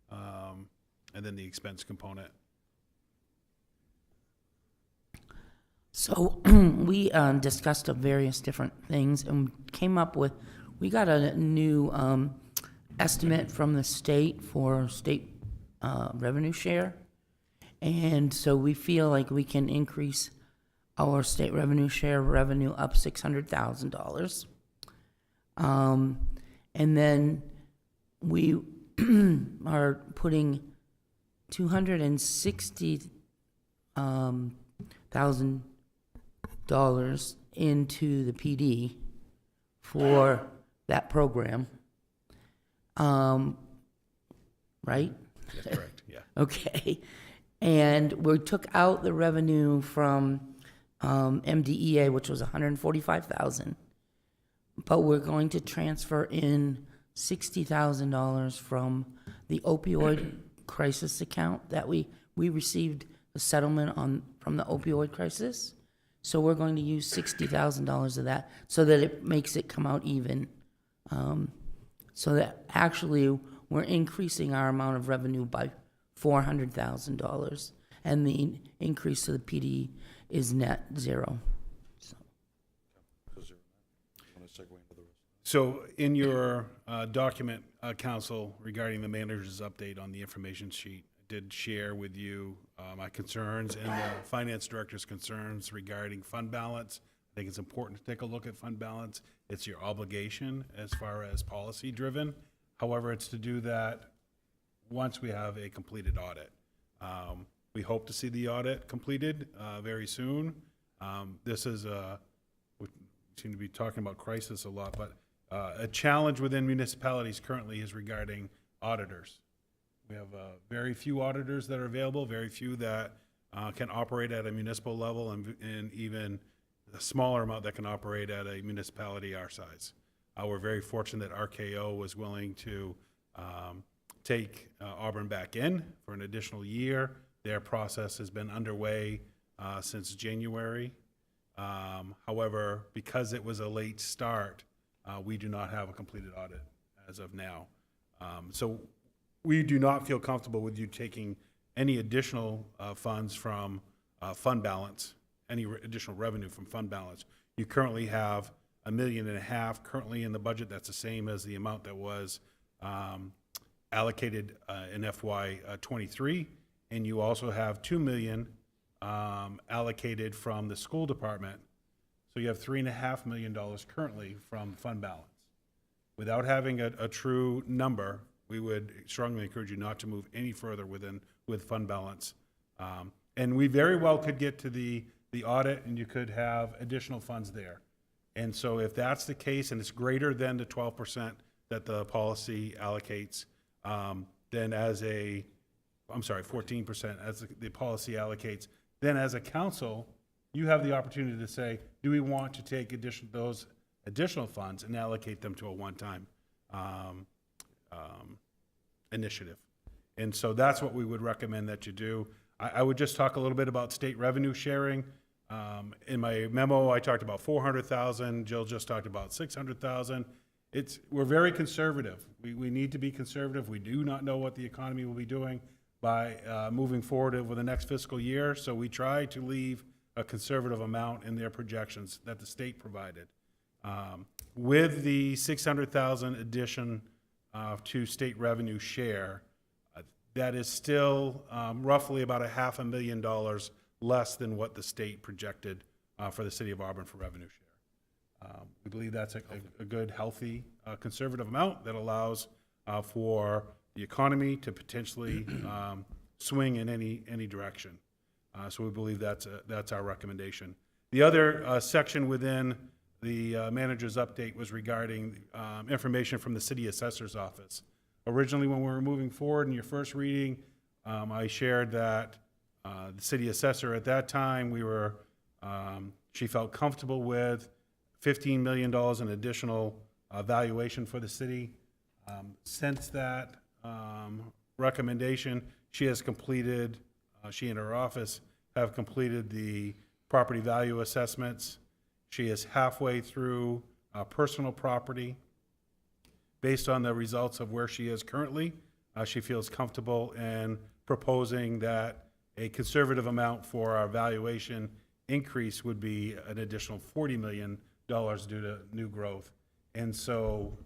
and then the expense component? So we discussed various different things and came up with, we got a new estimate from the state for state revenue share. And so we feel like we can increase our state revenue share revenue up $600,000. And then we are putting $260,000 into the PD for that program. Right? That's correct, yeah. Okay. And we took out the revenue from MDEA, which was $145,000, but we're going to transfer in $60,000 from the opioid crisis account that we received a settlement from the opioid crisis. So we're going to use $60,000 of that so that it makes it come out even. So that actually we're increasing our amount of revenue by $400,000, and the increase to the PD is net zero. So in your document, Council, regarding the manager's update on the information sheet, I did share with you my concerns and the finance director's concerns regarding fund balance. I think it's important to take a look at fund balance. It's your obligation as far as policy driven. However, it's to do that once we have a completed audit. We hope to see the audit completed very soon. This is we seem to be talking about crisis a lot, but a challenge within municipalities currently is regarding auditors. We have very few auditors that are available, very few that can operate at a municipal level, and even a smaller amount that can operate at a municipality our size. We're very fortunate that RKO was willing to take Auburn back in for an additional year. Their process has been underway since January. However, because it was a late start, we do not have a completed audit as of now. So we do not feel comfortable with you taking any additional funds from fund balance, any additional revenue from fund balance. You currently have $1.5 million currently in the budget. That's the same as the amount that was allocated in FY '23, and you also have $2 million allocated from the school department. So you have $3.5 million currently from fund balance. Without having a true number, we would strongly encourage you not to move any further with fund balance. And we very well could get to the audit, and you could have additional funds there. And so if that's the case, and it's greater than the 12% that the policy allocates, then 14% as the policy allocates, then as a council, you have the opportunity to say, do we want to take those additional funds and allocate them to a one-time initiative? And so that's what we would recommend that you do. I would just talk a little bit about state revenue sharing. In my memo, I talked about $400,000. Jill just talked about $600,000. We're very conservative. We need to be conservative. We do not know what the economy will be doing by moving forward over the next fiscal year. So we try to leave a conservative amount in their projections that the state provided. With the $600,000 addition to state revenue share, that is still roughly about $500,000 less than what the state projected for the city of Auburn for revenue share. We believe that's a good, healthy, conservative amount that allows for the economy to potentially swing in any direction. So we believe that's our recommendation. The other section within the manager's update was regarding information from the city assessor's office. Originally, when we were moving forward in your first reading, I shared that the city assessor at that time, she felt comfortable with $15 million in additional valuation for the city. Since that recommendation, she and her office have completed the property value assessments. She is halfway through personal property. Based on the results of where she is currently, she feels comfortable in proposing that a conservative amount for our valuation increase would be an additional $40 million due to new growth. And so,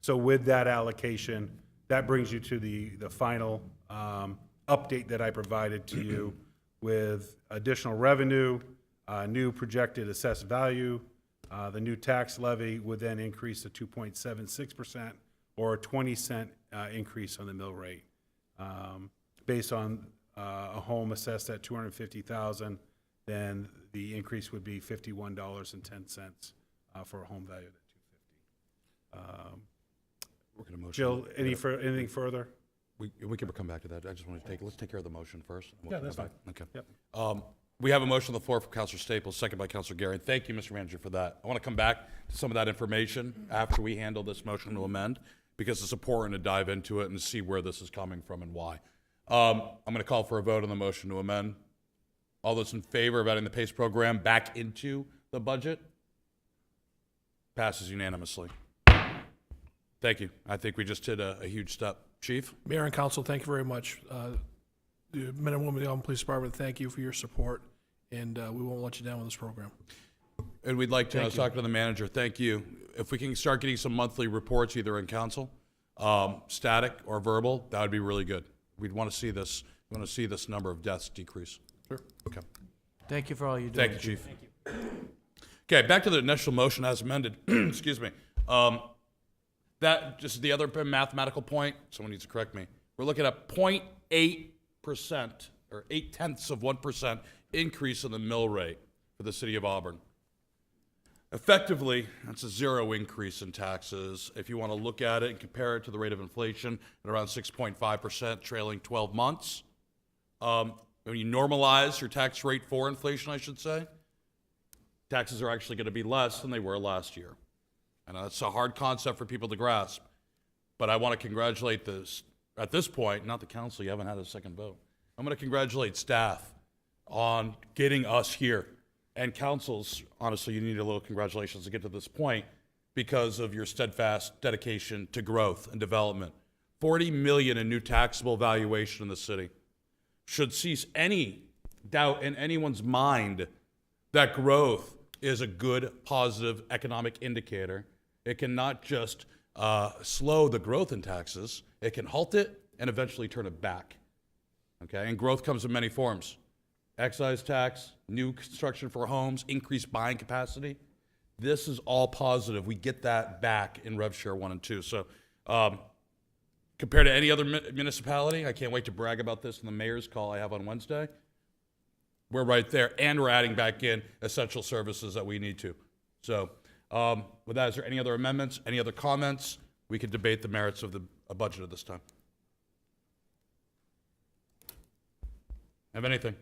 with that allocation, that brings you to the final update that I provided to you with additional revenue, new projected assessed value. The new tax levy would then increase to 2.76%, or a 20-cent increase on the mill rate. Based on a home assessed at $250,000, then the increase would be $51.10 for a home valued at $250,000. We're going to motion. Jill, anything further? We can come back to that. I just want to let's take care of the motion first. Yeah, that's fine. Okay. Yep. We have a motion on the floor from Councilor Staples, second by Councilor Gary. Thank you, Mr. Manager, for that. I want to come back to some of that information after we handle this motion to amend, because it's important to dive into it and see where this is coming from and why. I'm going to call for a vote on the motion to amend. All those in favor of adding the PACE program back into the budget? Passes unanimously. Thank you. I think we just did a huge step. Chief? Mayor and council, thank you very much. The men and women of the Auburn Police Department, thank you for your support, and we won't let you down with this program. And we'd like to, I was talking to the manager, thank you. If we can start getting some monthly reports, either in council, static or verbal, that would be really good. We'd want to see this, we want to see this number of deaths decrease. Sure. Okay. Thank you for all you do. Thank you, Chief. Thank you. Okay, back to the initial motion as amended. Excuse me. That, just the other mathematical point, someone needs to correct me. We're looking at 0.8% or 0.8% increase in the mill rate for the city of Auburn. Effectively, that's a zero increase in taxes. If you want to look at it and compare it to the rate of inflation at around 6.5% trailing 12 months, when you normalize your tax rate for inflation, I should say, taxes are actually going to be less than they were last year. And that's a hard concept for people to grasp. But I want to congratulate this, at this point, not the council, you haven't had a second vote. I'm going to congratulate staff on getting us here. And councils, honestly, you need a little congratulations to get to this point because of your steadfast dedication to growth and development. $40 million in new taxable valuation in the city should cease any doubt in anyone's mind that growth is a good, positive economic indicator. It can not just slow the growth in taxes, it can halt it and eventually turn it back. Okay, and growth comes in many forms. Excise tax, new construction for homes, increased buying capacity. This is all positive. We get that back in Rev Share 1 and 2. So compared to any other municipality, I can't wait to brag about this in the mayor's call I have on Wednesday. We're right there, and we're adding back in essential services that we need to. So with that, is there any other amendments, any other comments? We could debate the merits of the budget at this time. Have anything?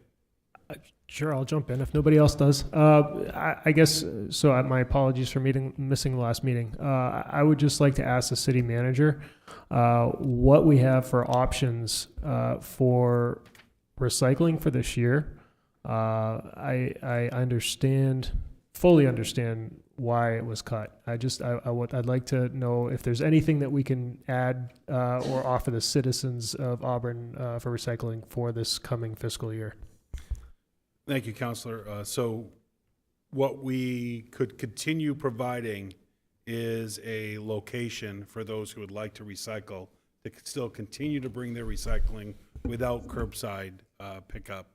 Sure, I'll jump in if nobody else does. I guess, so my apologies for missing the last meeting. I would just like to ask the city manager what we have for options for recycling for this year. I fully understand why it was cut. I'd like to know if there's anything that we can add or offer the citizens of Auburn for recycling for this coming fiscal year. Thank you, Councilor. So what we could continue providing is a location for those who would like to recycle to still continue to bring their recycling without curbside pickup.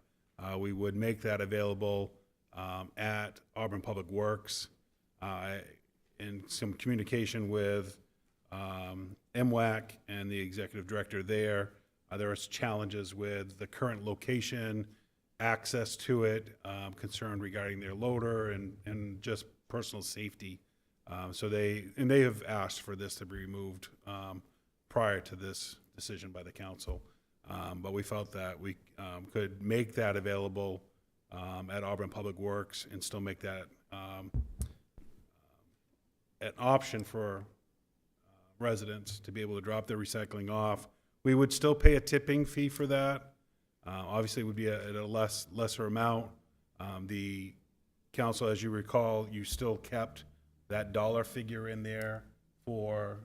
We would make that available at Auburn Public Works in some communication with MWAC and the executive director there. There are challenges with the current location, access to it, concern regarding their loader and just personal safety. So they have asked for this to be removed prior to this decision by the council. But we felt that we could make that available at Auburn Public Works and still make that an option for residents to be able to drop their recycling off. We would still pay a tipping fee for that. Obviously, it would be at a lesser amount. The council, as you recall, you still kept that dollar figure in there for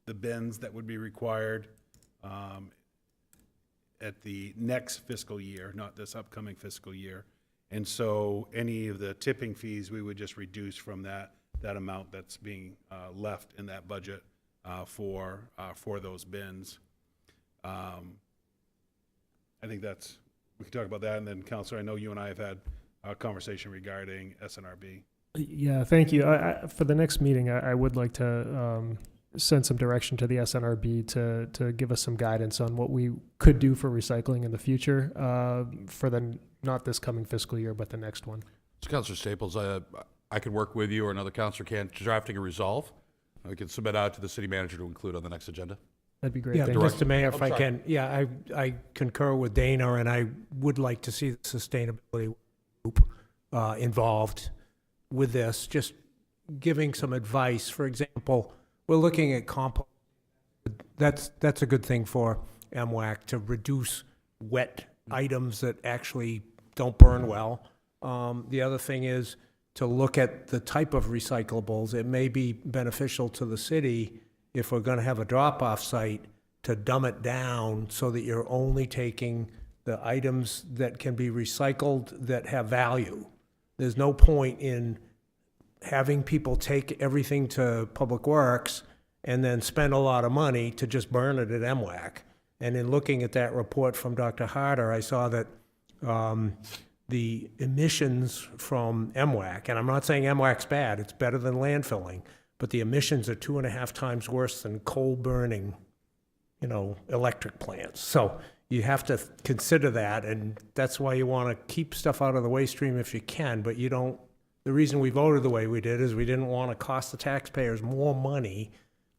the bins that would be required at the next fiscal year, not this upcoming fiscal year. And so any of the tipping fees, we would just reduce from that amount that's being left in that budget for those bins. I think we can talk about that. And then, Councilor, I know you and I have had a conversation regarding SNRB. Yeah, thank you. For the next meeting, I would like to send some direction to the SNRB to give us some guidance on what we could do for recycling in the future for not this coming fiscal year, but the next one. So, Councilor Staples, I could work with you or another councilor can drafting a resolve. We can submit out to the city manager to include on the next agenda. That'd be great. Yeah, Thank you. Mr. Mayor, if I'm I sorry. can, yeah, I concur with Dana, and I would like to see the sustainability group involved with this, just giving some advice. For example, we're looking at compost. That's a good thing for MWAC, to reduce wet items that actually don't burn well. The other thing is to look at the type of recyclables. It may be beneficial to the city, if we're gonna have a drop-off site, to dumb it down so that you're only taking the items that can be recycled that have value. There's no point in having people take everything to Public Works and then spend a lot of money to just burn it at MWAC. And in looking at that report from Dr. Harder, I saw that the emissions from MWAC, and I'm not saying MWAC's bad, it's better than landfilling, but the emissions are 2.5 times worse than coal burning, electric plants. So you have to consider that, and that's why you want to keep stuff out of the waste stream if you can, but you don't. The reason we voted the way we did is we didn't want to cost the taxpayers more money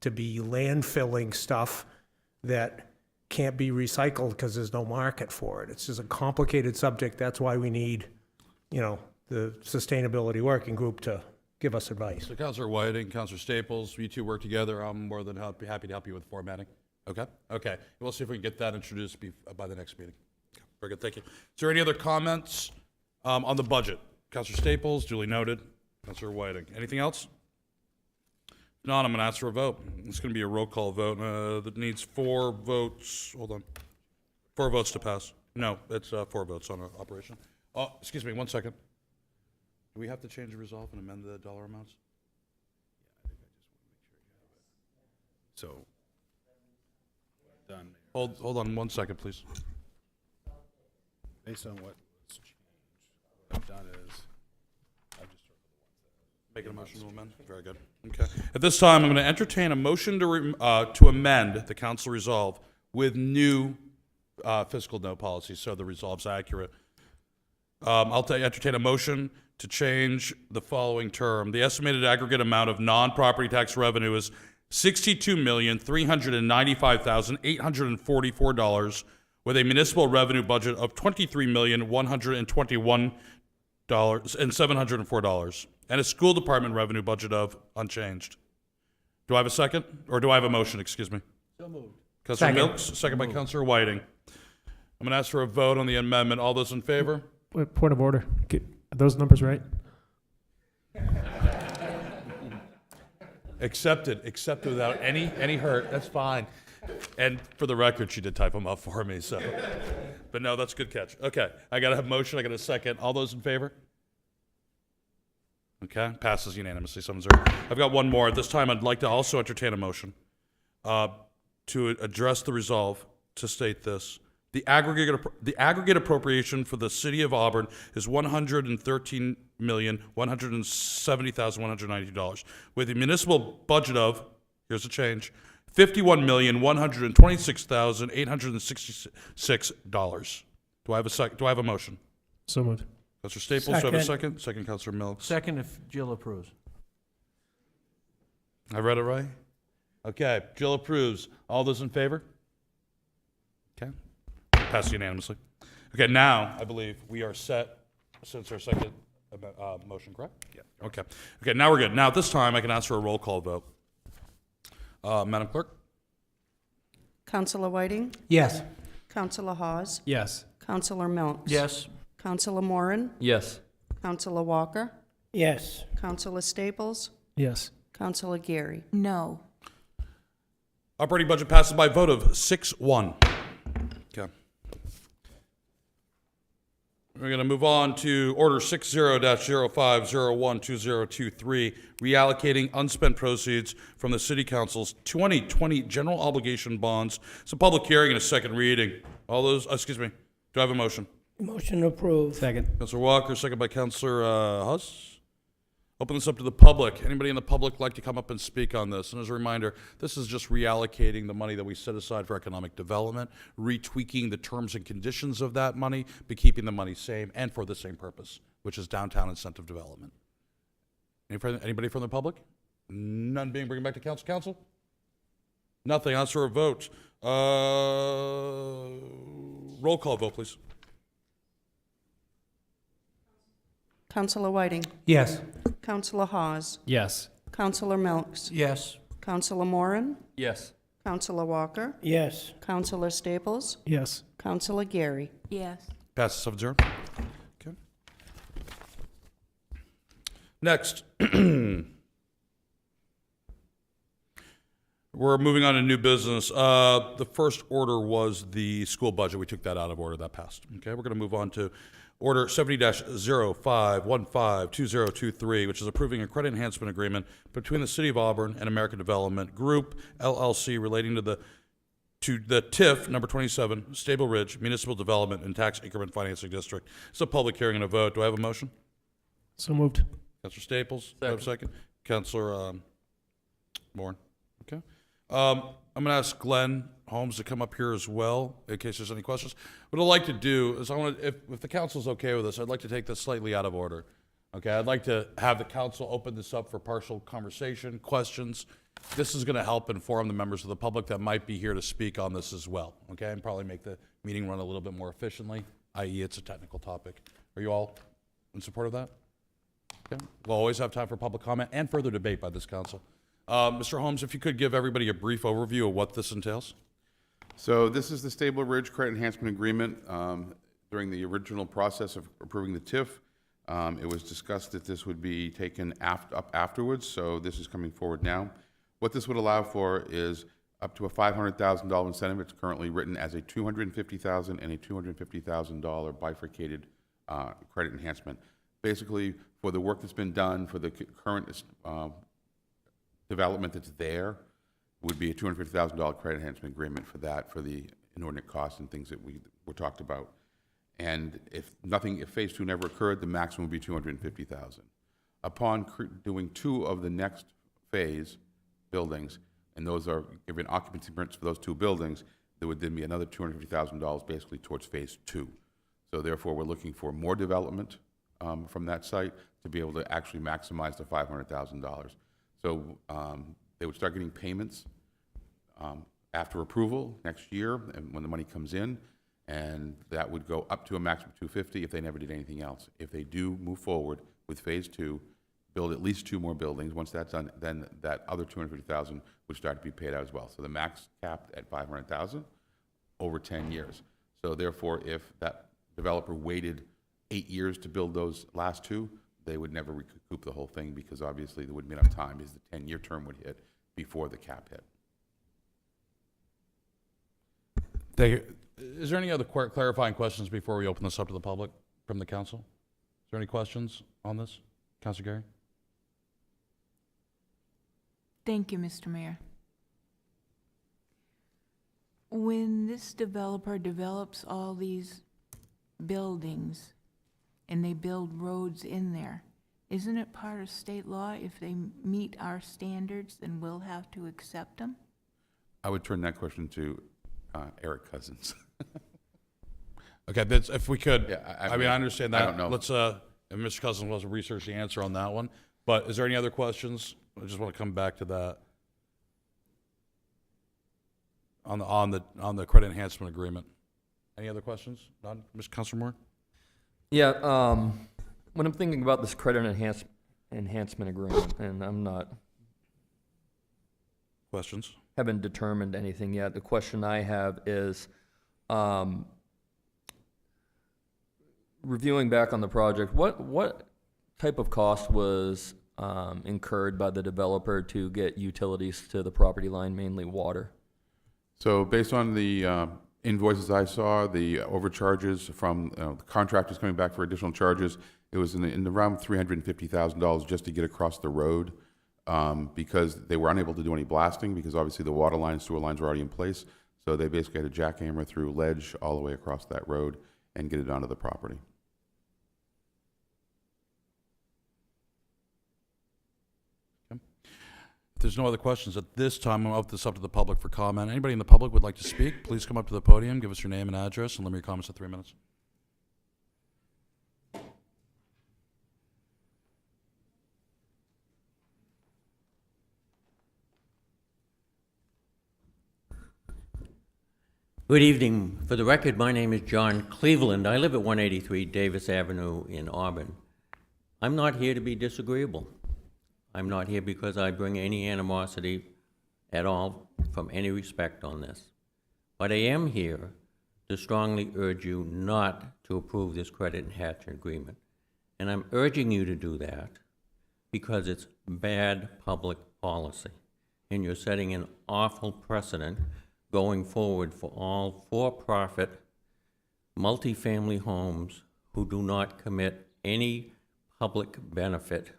to be landfilling stuff that can't be recycled because there's no market for it. It's just a complicated subject. That's why we need, the sustainability working group to give us advice. So Councilor Whiting, Councilor Staples, you two work together. I'm more than happy to help you with formatting. Okay. We'll see if we can get that introduced by the next meeting. Okay. Very good, thank you. Is there any other comments on the budget? Councilor Staples, duly noted. Councilor Whiting, anything else? If not, I'm going to ask for a vote. It's going to be a roll call vote that needs 4 votes. Hold on. 4 votes to pass. No, it's 4 votes on operation. Oh, excuse me, 1 second. Do we have to change the resolve and amend the dollar amounts? So, done. Hold on 1 second, please. Based on what was changed, what I've done is, I've just Making a motion to amend? Very good. Okay. At this time, I'm going to entertain a motion to amend the council resolve with new fiscal note policy, so the resolve's accurate. I'll entertain a motion to change the following term. The estimated aggregate amount of non-property tax revenue is $62,395,844, with a municipal revenue budget of $23,121,704, and a school department revenue budget of unchanged. Do I have a second? Or do I have a motion, excuse me? So moved. Councilor Milks, second by Councilor Whiting. I'm going to ask for a vote on the amendment. All those in favor? Wait, point of order. Are those numbers right? Accepted without any hurt. That's fine. And for the record, she did type them up for me, so. But no, that's a good catch. Okay, I got a motion, I got a second. All those in favor? Okay, passes unanimously, 7-0. I've got one more. At this time, I'd like to also entertain a motion to address the resolve to state this. The aggregate appropriation for the City of Auburn is $113,170,192, with a municipal budget of, here's a change, $51,126,866. Do I have a second? Do I have a motion? So moved. Councilor Staples, do I have a second? Second, Councilor Milks. Second if Jill approves. I read it right? Okay, Jill approves. All those in favor? Okay. Passed unanimously. Okay, now I believe we are set since our second motion, correct? Yeah. Okay. Okay, now we're good. Now at this time, I can ask for a roll call vote. Madam Clerk? Councilor Whiting? Yes. Councilor Hawes? Yes. Councilor Milks? Yes. Councilor Moran? Yes. Councilor Walker? Yes. Councilor Staples? Yes. Councilor Geary? No. Operating budget passes by a vote of 6-1. Okay. We're going to move on to Order 60-05012023, reallocating unspent proceeds from the City Council's 2020 general obligation bonds. It's a public hearing and a second reading. All those, excuse me, do I have a motion? Motion approved. Second. Councilor Walker, second by Councilor Huss. Open this up to the public. Anybody in the public like to come up and speak on this? And as a reminder, this is just reallocating the money that we set aside for economic development, retweaking the terms and conditions of that money, but keeping the money same and for the same purpose, which is downtown incentive development. Anybody from the public? None being brought back to council? Nothing. Ask for a vote. Roll call vote, please. Counselor Whiting? Yes. Counselor Hawes? Yes. Counselor Milks? Yes. Counselor Moran? Yes. Counselor Walker? Yes. Counselor Staples? Yes. Counselor Gary? Yes. Passes 7-0. Okay. Next. We're moving on to new business. The first order was the school budget. We took that out of order. That passed. Okay, we're going to move on to Order 70-05152023, which is approving a credit enhancement agreement between the City of Auburn and American Development Group, LLC, relating to the TIF number 27, Stable Ridge Municipal Development and Tax Increment Financing District. It's a public hearing and a vote. Do I have a motion? So moved. Councilor Staples. Do I have a second? Councilor Moore. Okay. I'm going to ask Glenn Holmes to come up here as well, in case there's any questions. What I'd like to do is, if the council's okay with this, I'd like to take this slightly out of order. Okay, I'd like to have the council open this up for partial conversation, questions. This is going to help inform the members of the public that might be here to speak on this as well. Okay, and probably make the meeting run a little bit more efficiently, i.e. it's a technical topic. Are you all in support of that? Okay. We'll always have time for public comment and further debate by this council. Mr. Holmes, if you could give everybody a brief overview of what this entails. So this is the Stable Ridge Credit Enhancement Agreement. During the original process of approving the TIF, it was discussed that this would be taken up afterwards, so this is coming forward now. What this would allow for is up to a $500,000 incentive. It's currently written as a $250,000 and a $250,000 bifurcated credit enhancement. Basically, for the work that's been done, for the current development that's there, would be a $250,000 credit enhancement agreement for that, for the inordinate costs and things that were talked about. And if phase two never occurred, the maximum would be $250,000. Upon doing two of the next phase buildings, and those are given occupancy permits for those two buildings, there would then be another $250,000 basically towards phase two. So therefore, we're looking for more development from that site to be able to actually maximize the $500,000. So they would start getting payments after approval next year, and when the money comes in, and that would go up to a maximum of $250,000 if they never did anything else. If they do move forward with phase two, build at least two more buildings, once that's done, then that other $250,000 would start to be paid out as well. So the max capped at $500,000 over 10 years. So therefore, if that developer waited 8 years to build those last two, they would never recoup the whole thing, because obviously there wouldn't be enough time, because the 10-year term would hit before the cap hit. Thank you. Is there any other clarifying questions before we open this up to the public from the council? Is there any questions on this? Councilor Gary? Thank you, Mr. Mayor. When this developer develops all these buildings and they build roads in there, isn't it part of state law if they meet our standards, then we'll have to accept them? I would turn that question to Eric Cousins. Okay, that's, if we could, Yeah, I mean, I understand that. I don't know. Let's, and Mr. Cousins wants to research the answer on that one, but is there any other questions? I just want to come back to that. On the credit enhancement agreement. Any other questions? None? Mr. Councilor Moore? Yeah, when I'm thinking about this credit enhancement agreement, and I'm not Questions? haven't determined anything yet. The question I have is, reviewing back on the project, what type of cost was incurred by the developer to get utilities to the property line, mainly water? So based on the invoices I saw, the overcharges from the contractors coming back for additional charges, it was in around $350,000 just to get across the road, because they were unable to do any blasting, because obviously the water lines, sewer lines were already in place. So they basically had to jackhammer through ledge all the way across that road and get it onto the property. If there's no other questions at this time, I'll open this up to the public for comment. Anybody in the public would like to speak, please come up to the podium, give us your name and address, and limit your comments to 3 minutes. Good evening. For the record, my name is John Cleveland. I live at 183 Davis Avenue in Auburn. I'm not here to be disagreeable. I'm not here because I bring any animosity at all from any respect on this. But I am here to strongly urge you not to approve this credit enhancement agreement. And I'm urging you to do that because it's bad public policy. And you're setting an awful precedent going forward for all for-profit multifamily homes who do not commit any public benefit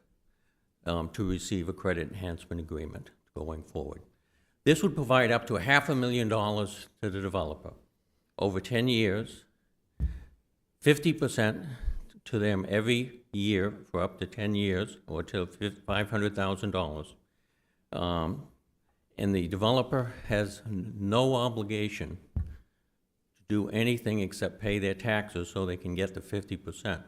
to receive a credit enhancement agreement going forward. This would provide up to $500,000 to the developer over 10 years, 50% to them every year for up to 10 years, or till $500,000. And the developer has no obligation to do anything except pay their taxes so they can get the 50%.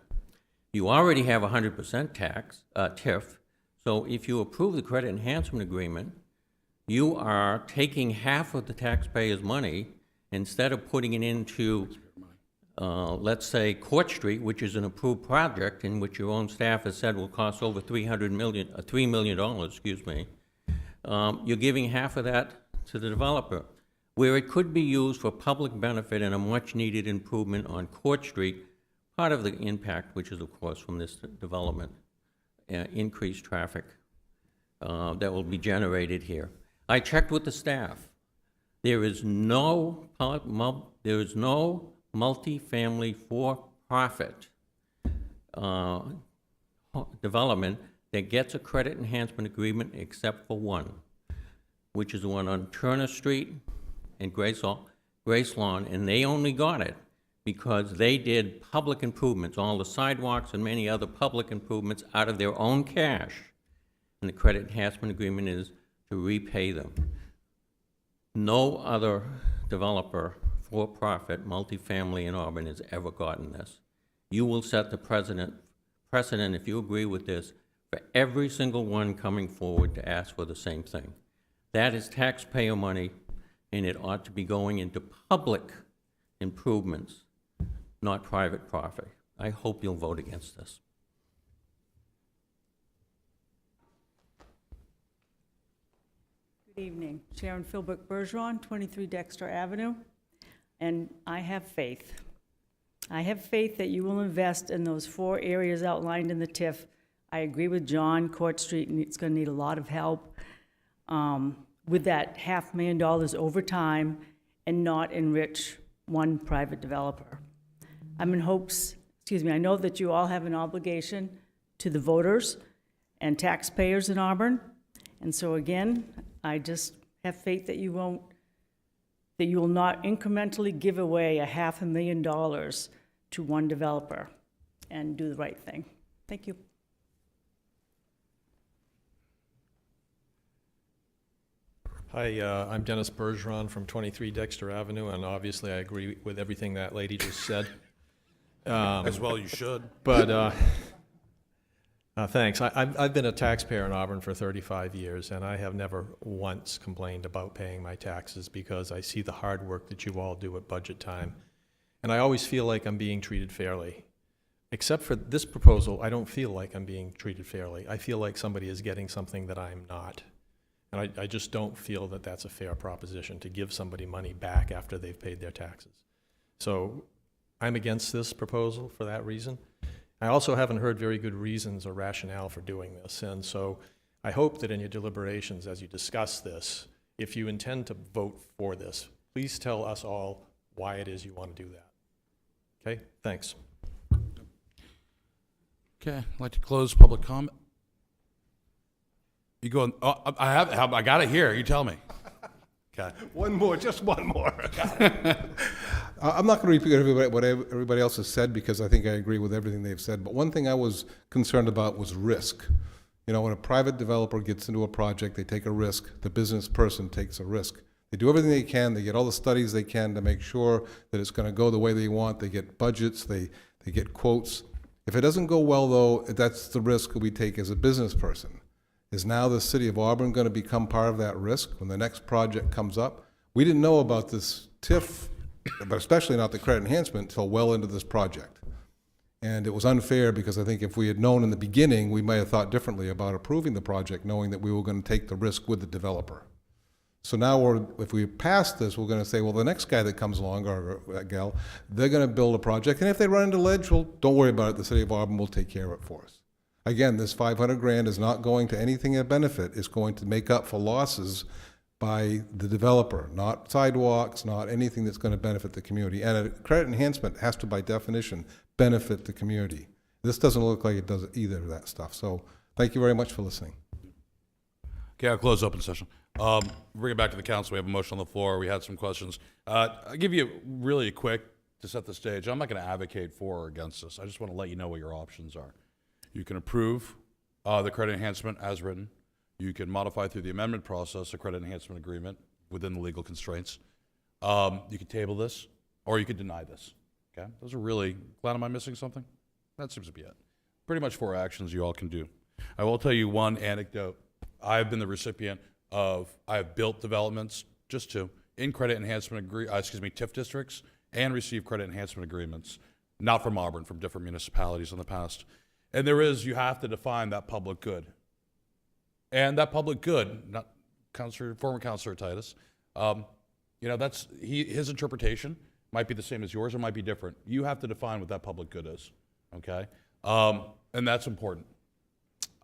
You already have 100% tax, TIF, so if you approve the credit enhancement agreement, you are taking half of the taxpayers' money instead of putting it into, let's say, Court Street, which is an approved project in which your own staff has said will cost over $3 million, excuse me. You're giving half of that to the developer, where it could be used for public benefit and a much-needed improvement on Court Street. Part of the impact, which is, of course, from this development, increased traffic that will be generated here. I checked with the staff. There is no multifamily for-profit development that gets a credit enhancement agreement except for one, which is the one on Turner Street and Grace Lawn, and they only got it because they did public improvements, all the sidewalks and many other public improvements out of their own cash, and the credit enhancement agreement is to repay them. No other developer, for-profit, multifamily in Auburn has ever gotten this. You will set the precedent if you agree with this for every single one coming forward to ask for the same thing. That is taxpayer money, and it ought to be going into public improvements, not private profit. I hope you'll vote against this. Good evening. Sharon Philbrook Bergeron, 23 Dexter Avenue. And I have faith. I have faith that you will invest in those 4 areas outlined in the TIF. I agree with John, Court Street, and it's going to need a lot of help with that $500,000 over time and not enrich one private developer. I'm in hopes, I know that you all have an obligation to the voters and taxpayers in Auburn. And so again, I just have faith that you will not incrementally give away $500,000 to one developer and do the right thing. Thank you. Hi, I'm Dennis Bergeron from 23 Dexter Avenue, and obviously I agree with everything that lady just said. As well you should. But thanks. I've been a taxpayer in Auburn for 35 years, and I have never once complained about paying my taxes because I see the hard work that you all do at budget time. And I always feel like I'm being treated fairly. Except for this proposal, I don't feel like I'm being treated fairly. I feel like somebody is getting something that I'm not. And I just don't feel that that's a fair proposition to give somebody money back after they've paid their taxes. So I'm against this proposal for that reason. I also haven't heard very good reasons or rationale for doing this. And so I hope that in your deliberations, as you discuss this, if you intend to vote for this, please tell us all why it is you want to do that. Okay, thanks. Okay, I'd like to close public comment. You going? Oh, I got it here. You tell me. Okay. One more, just one more. I'm not going to repeat what everybody else has said because I think I agree with everything they've said. But one thing I was concerned about was risk. You know, when a private developer gets into a project, they take a risk. The business person takes a risk. They do everything they can. They get all the studies they can to make sure that it's going to go the way they want. They get budgets. They get quotes. If it doesn't go well, though, that's the risk we take as a business person. Is now the City of Auburn going to become part of that risk when the next project comes up? We didn't know about this TIF but especially not the credit enhancement, until well into this project. And it was unfair because I think if we had known in the beginning, we might have thought differently about approving the project, knowing that we were going to take the risk with the developer. So now if we pass this, we're going to say, well, the next guy that comes along, or gal, they're going to build a project, and if they run into ledge, well, don't worry about it. The City of Auburn will take care of it for us. Again, this 500 grand is not going to anything of benefit. It's going to make up for losses by the developer, not sidewalks, not anything that's going to benefit the community. And a credit enhancement has to, by definition, benefit the community. This doesn't look like it does either of that stuff. So thank you very much for listening. Okay, I'll close open session. Bring it back to the council. We have a motion on the floor. We had some questions. I'll give you really quick to set the stage. I'm not going to advocate for or against this. I just want to let you know what your options are. You can approve the credit enhancement as written. You can modify through the amendment process a credit enhancement agreement within the legal constraints. You can table this, or you could deny this. Okay, those are really, Glenn, am I missing something? That seems to be it. Pretty much 4 actions you all can do. I will tell you one anecdote. I've been the recipient of, I have built developments, just 2, in credit enhancement TIF districts, and received credit enhancement agreements, not from Auburn, from different municipalities in the past. And you have to define that public good. And that public good, not former Councilor Titus, that's his interpretation might be the same as yours, or might be different. You have to define what that public good is, okay? And that's important.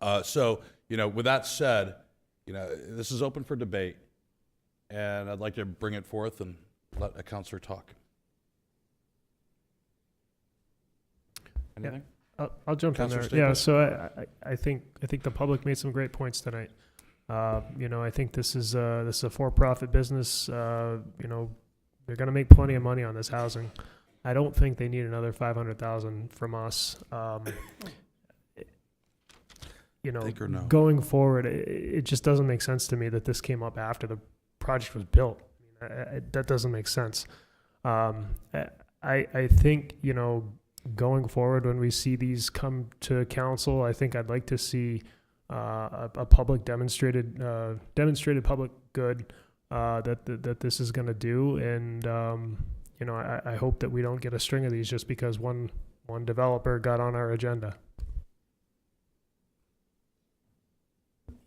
With that said, this is open for debate, and I'd like to bring it forth and let a councilor talk. Anything? I'll jump in there. Yeah, so I think the public made some great points tonight. I think this is a for-profit business. They're going to make plenty of money on this housing. I don't think they need another $500,000 from us. Think or no? Going forward, it just doesn't make sense to me that this came up after the project was built. That doesn't make sense. I think, going forward, when we see these come to council, I think I'd like to see a public demonstrated public good that this is going to do, and I hope that we don't get a string of these just because one developer got on our agenda.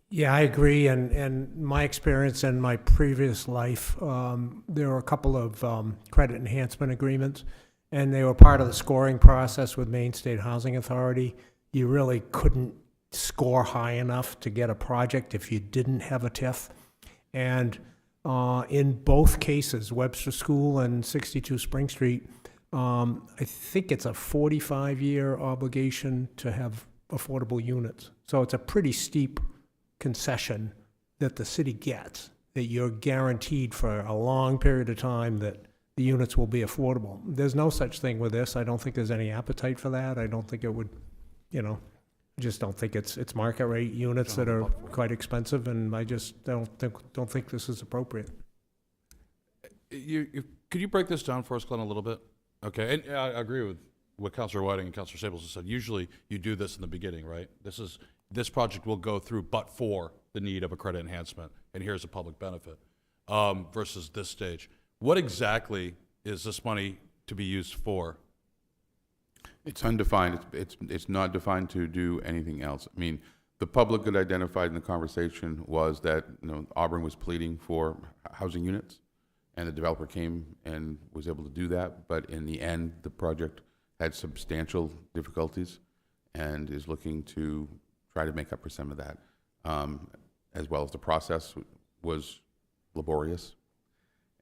Yeah, I agree, and my experience in my previous life, there were a couple of credit enhancement agreements, and they were part of the scoring process with Maine State Housing Authority. You really couldn't score high enough to get a project if you didn't have a TIF. And in both cases, Webster School and 62 Spring Street, I think it's a 45-year obligation to have affordable units. So it's a pretty steep concession that the city gets, that you're guaranteed for a long period of time that the units will be affordable. There's no such thing with this. I don't think there's any appetite for that. I don't think it would, I just don't think it's market rate units that are quite expensive, and I just don't think this is appropriate. Could you break this down for us, Glenn, a little bit? Okay, and I agree with what Councilor Whiting and Councilor Staples have said. Usually you do this in the beginning, right? This project will go through but for the need of a credit enhancement, and here's a public benefit, versus this stage. What exactly is this money to be used for? It's undefined. It's not defined to do anything else. I mean, the public good identified in the conversation was that Auburn was pleading for housing units, and the developer came and was able to do that. But in the end, the project had substantial difficulties, and is looking to try to make up for some of that, as well as the process was laborious,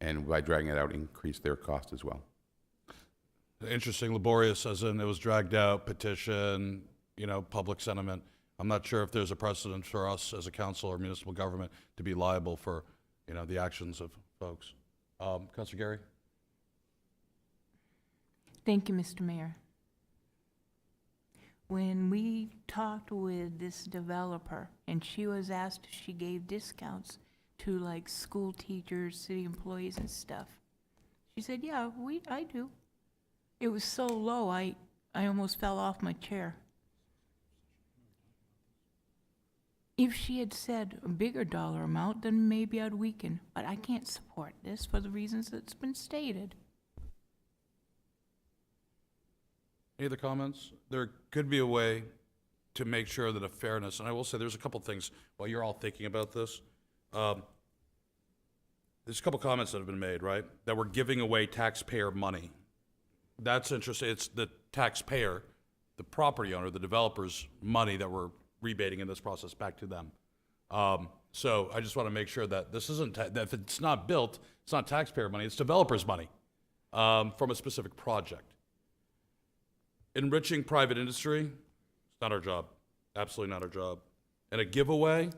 and by dragging it out, increased their cost as well. Interesting, laborious as in it was dragged out, petition, public sentiment. I'm not sure if there's a precedent for us as a council or municipal government to be liable for, the actions of folks. Councilor Gary? Thank you, Mr. Mayor. When we talked with this developer and she was asked if she gave discounts to like school teachers, city employees and stuff, she said, yeah, I do. It was so low, I almost fell off my chair. If she had said a bigger dollar amount, then maybe I'd weaken, but I can't support this for the reasons that's been stated. Any other comments? There could be a way to make sure that a fairness, and I will say there's a couple things while you're all thinking about this. There's a couple comments that have been made, right? That we're giving away taxpayer money. That's interesting. It's the taxpayer, the property owner, the developer's money that we're rebating in this process back to them. So I just want to make sure that this isn't, that if it's not built, it's not taxpayer money, it's developer's money from a specific project. Enriching private industry, it's not our job. Absolutely not our job. And a giveaway,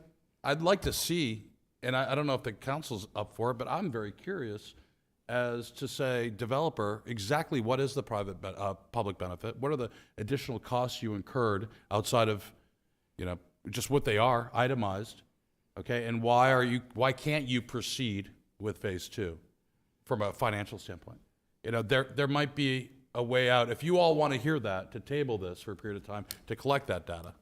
I'd like to see, and I don't know if the council's up for it, but I'm very curious as to say, developer, exactly what is the private public benefit? What are the additional costs you incurred outside of, just what they are, itemized, okay? And why can't you proceed with phase 2 from a financial standpoint? There might be a way out, if you all want to hear that, to table this for a period of time, to collect that data.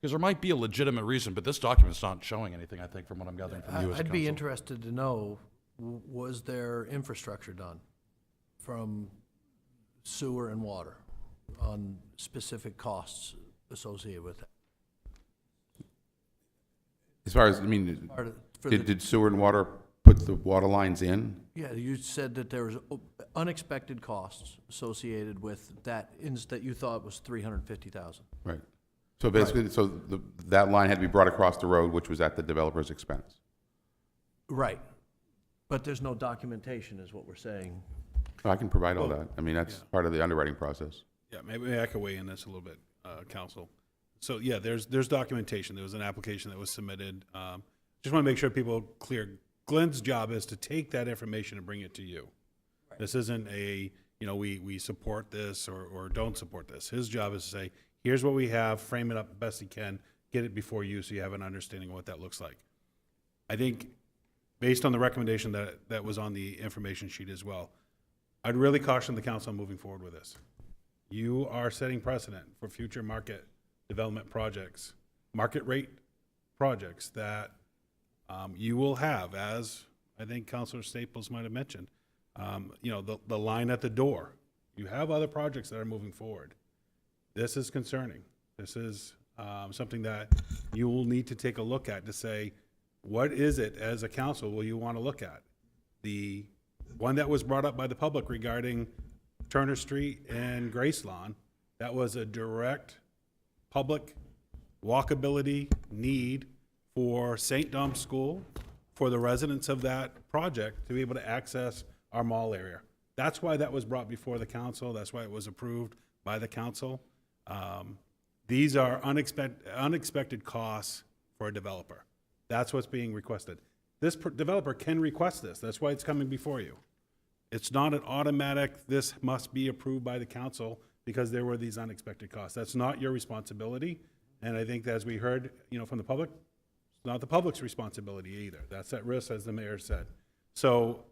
Because there might be a legitimate reason, but this document's not showing anything, I think, from what I'm gathering from you as I'd be counsel. interested to know, was there infrastructure done from sewer and water on specific costs associated with it? As far as, did sewer and water put the water lines in? Yeah, you said that there was unexpected costs associated with that, that you thought was $350,000. Right. So basically, that line had to be brought across the road, which was at the developer's expense. Right. But there's no documentation, is what we're saying. Oh, I can provide all that. That's part of the underwriting process. Yeah, maybe I could weigh in this a little bit, counsel. So yeah, there's documentation. There was an application that was submitted. Just want to make sure people are clear. Glenn's job is to take that information and bring it to you. Right. This isn't we support this or don't support this. His job is to say, here's what we have, frame it up the best he can, get it before you so you have an understanding of what that looks like. I think based on the recommendation that was on the information sheet as well, I'd really caution the council on moving forward with this. You are setting precedent for future market development projects, market rate projects that you will have, as I think Councilor Staples might have mentioned, the line at the door. You have other projects that are moving forward. This is concerning. This is something that you will need to take a look at to say, what is it as a council will you want to look at? The one that was brought up by the public regarding Turner Street and Grace Lawn, that was a direct public walkability need for St. Dom's School, for the residents of that project to be able to access our mall area. That's why that was brought before the council. That's why it was approved by the council. These are unexpected costs for a developer. That's what's being requested. This developer can request this. That's why it's coming before you. It's not an automatic, this must be approved by the council because there were these unexpected costs. That's not your responsibility. And I think that as we heard, from the public, it's not the public's responsibility either. That's at risk, as the mayor said. So,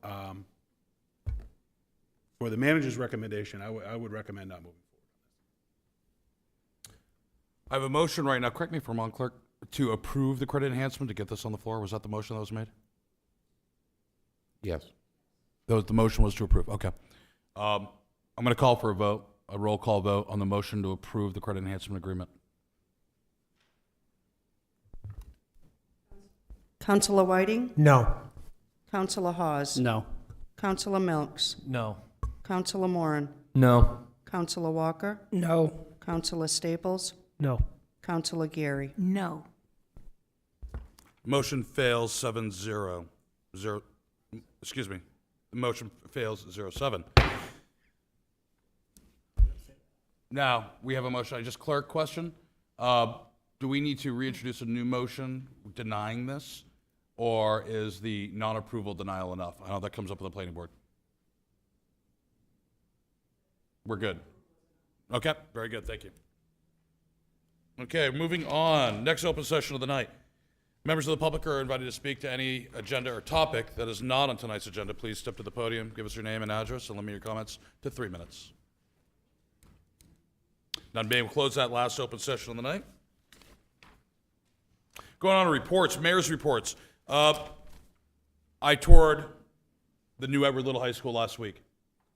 for the manager's recommendation, I would recommend not moving forward. I have a motion right now, correct me if I'm wrong, clerk, to approve the credit enhancement, to get this on the floor. Was that the motion that was made? Yes. The motion was to approve, okay. I'm going to call for a vote, a roll call vote on the motion to approve the credit enhancement agreement. Councilor Whiting? No. Councilor Hawes? No. Councilor Milks? No. Councilor Moran? No. Councilor Walker? No. Councilor Staples? No. Councilor Geary? No. Motion fails 7-0. Excuse me. The motion fails 0-7. Now, we have a motion. Just clerk question. Do we need to reintroduce a new motion denying this? Or is the non-approval denial enough? I know that comes up with the planning board. We're good. Okay, very good. Thank you. Okay, moving on. Next open session of the night. Members of the public are invited to speak to any agenda or topic that is not on tonight's agenda. Please step to the podium, give us your name and address, and limit your comments to 3 minutes. None being, we'll close that last open session of the night. Going on to reports, mayor's reports. I toured the new Edward Little High School last week.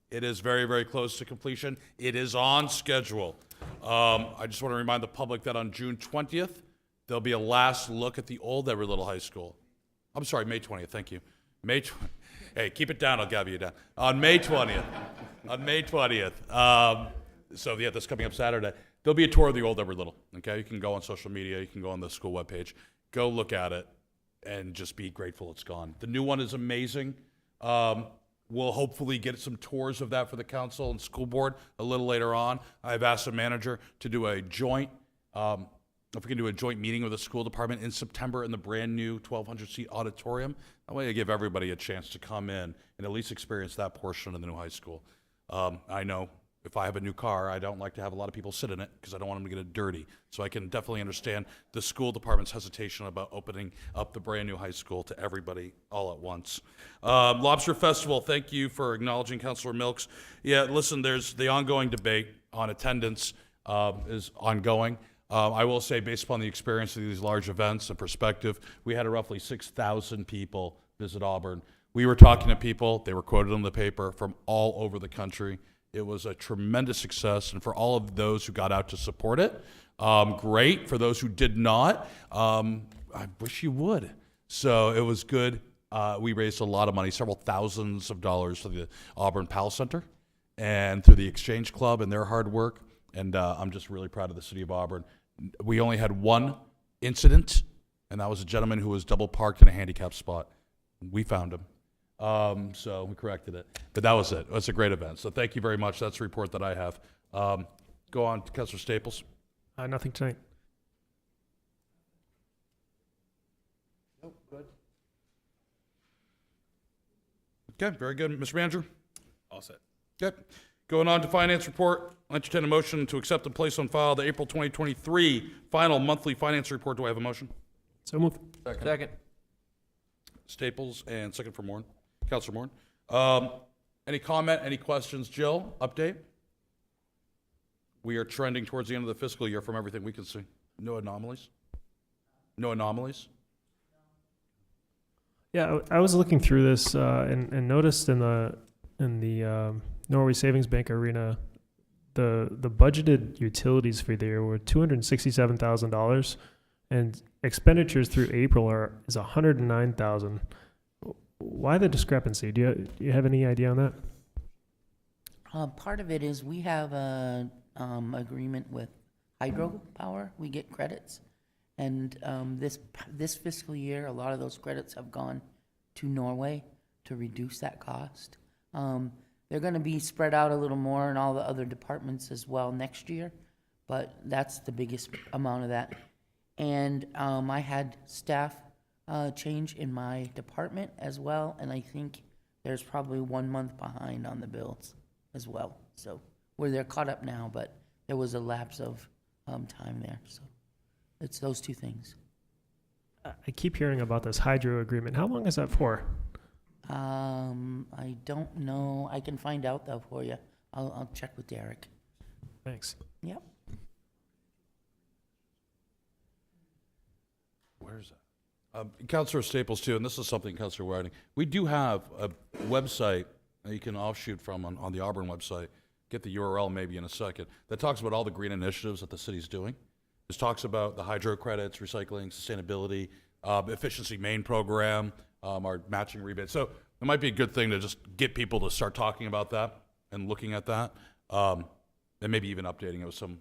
It is very, very close to completion. It is on schedule. I just want to remind the public that on June 20th, there'll be a last look at the old Everett Little High School. I'm sorry, May 20th, thank you. Hey, keep it down, I'll gather you down. On May 20th. On May 20th. So yeah, that's coming up Saturday. There'll be a tour of the old Everett Little, okay? You can go on social media, you can go on the school webpage. Go look at it and just be grateful it's gone. The new one is amazing. We'll hopefully get some tours of that for the council and school board a little later on. I've asked the manager to do a joint, if we can do a joint meeting with the school department in September in the brand new 1,200-seat auditorium. That way I give everybody a chance to come in and at least experience that portion of the new high school. I know if I have a new car, I don't like to have a lot of people sit in it because I don't want them to get it dirty. So I can definitely understand the school department's hesitation about opening up the brand new high school to everybody all at once. Lobster Festival, thank you for acknowledging Councilor Milks. Yeah, listen, there's the ongoing debate on attendance is ongoing. I will say, based upon the experience of these large events and perspective, we had roughly 6,000 people visit Auburn. We were talking to people, they were quoted in the paper, from all over the country. It was a tremendous success, and for all of those who got out to support it, great. For those who did not, I wish you would. So it was good. We raised a lot of money, several thousands of dollars for the Auburn Pal Center and through the Exchange Club and their hard work, and I'm just really proud of the city of Auburn. We only had one incident, and that was a gentleman who was double parked in a handicapped spot. We found him. So we corrected it, but that was it. It was a great event. So thank you very much. That's the report that I have. Go on to Councilor Staples. Nothing tonight. Oh, good. Okay, very good. Mr. Manager? All set. Okay. Going on to finance report. I'll entertain a motion to accept and place on file the April 2023 final monthly finance report. Do I have a motion? So moved. Second. Staples and second for Moore. Councilor Moore. Any comment, any questions? Jill, update? We are trending towards the end of the fiscal year from everything we can see. No anomalies? No anomalies? Yeah, I was looking through this and noticed in the Norway Savings Bank arena, the budgeted utilities for the year were $267,000, and expenditures through April is $109,000. Why the discrepancy? Do you have any idea on that? Part of it is we have a agreement with hydropower. We get credits, and this fiscal year, a lot of those credits have gone to Norway to reduce that cost. They're going to be spread out a little more in all the other departments as well next year, but that's the biggest amount of that. And I had staff change in my department as well, and I think there's probably 1 month behind on the bills as well. So they're caught up now, but there was a lapse of time there. So it's those two things. I keep hearing about this hydro agreement. How long is that for? I don't know. I can find out though for you. I'll check with Derek. Thanks. Yep. Where is that? Councilor Staples too, and this is something Councilor Whiting. We do have a website that you can offshoot from on the Auburn website. Get the URL maybe in a second. That talks about all the green initiatives that the city's doing. This talks about the hydro credits, recycling, sustainability, efficiency main program, our matching rebates. So it might be a good thing to just get people to start talking about that and looking at that, and maybe even updating it with some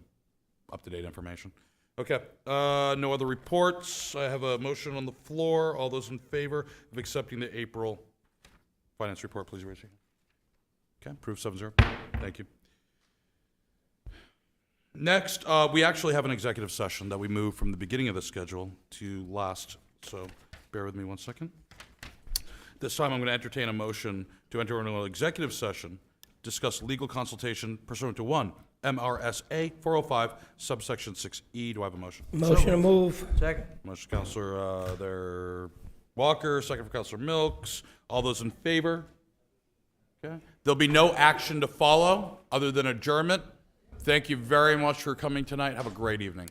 up-to-date information. Okay, no other reports. I have a motion on the floor. All those in favor of accepting the April finance report, please raise your hand. Okay, approved 7-0. Thank you. Next, we actually have an executive session that we moved from the beginning of the schedule to last, so bear with me 1 second. This time I'm going to entertain a motion to enter into an executive session, discuss legal consultation pursuant to 1 MRSA 405, subsection 6E. Do I have a motion? Motion to move. Second. Motion, Counselor Walker, second for Counselor Milks. All those in favor? Okay. There'll be no action to follow other than adjournment. Thank you very much for coming tonight. Have a great evening.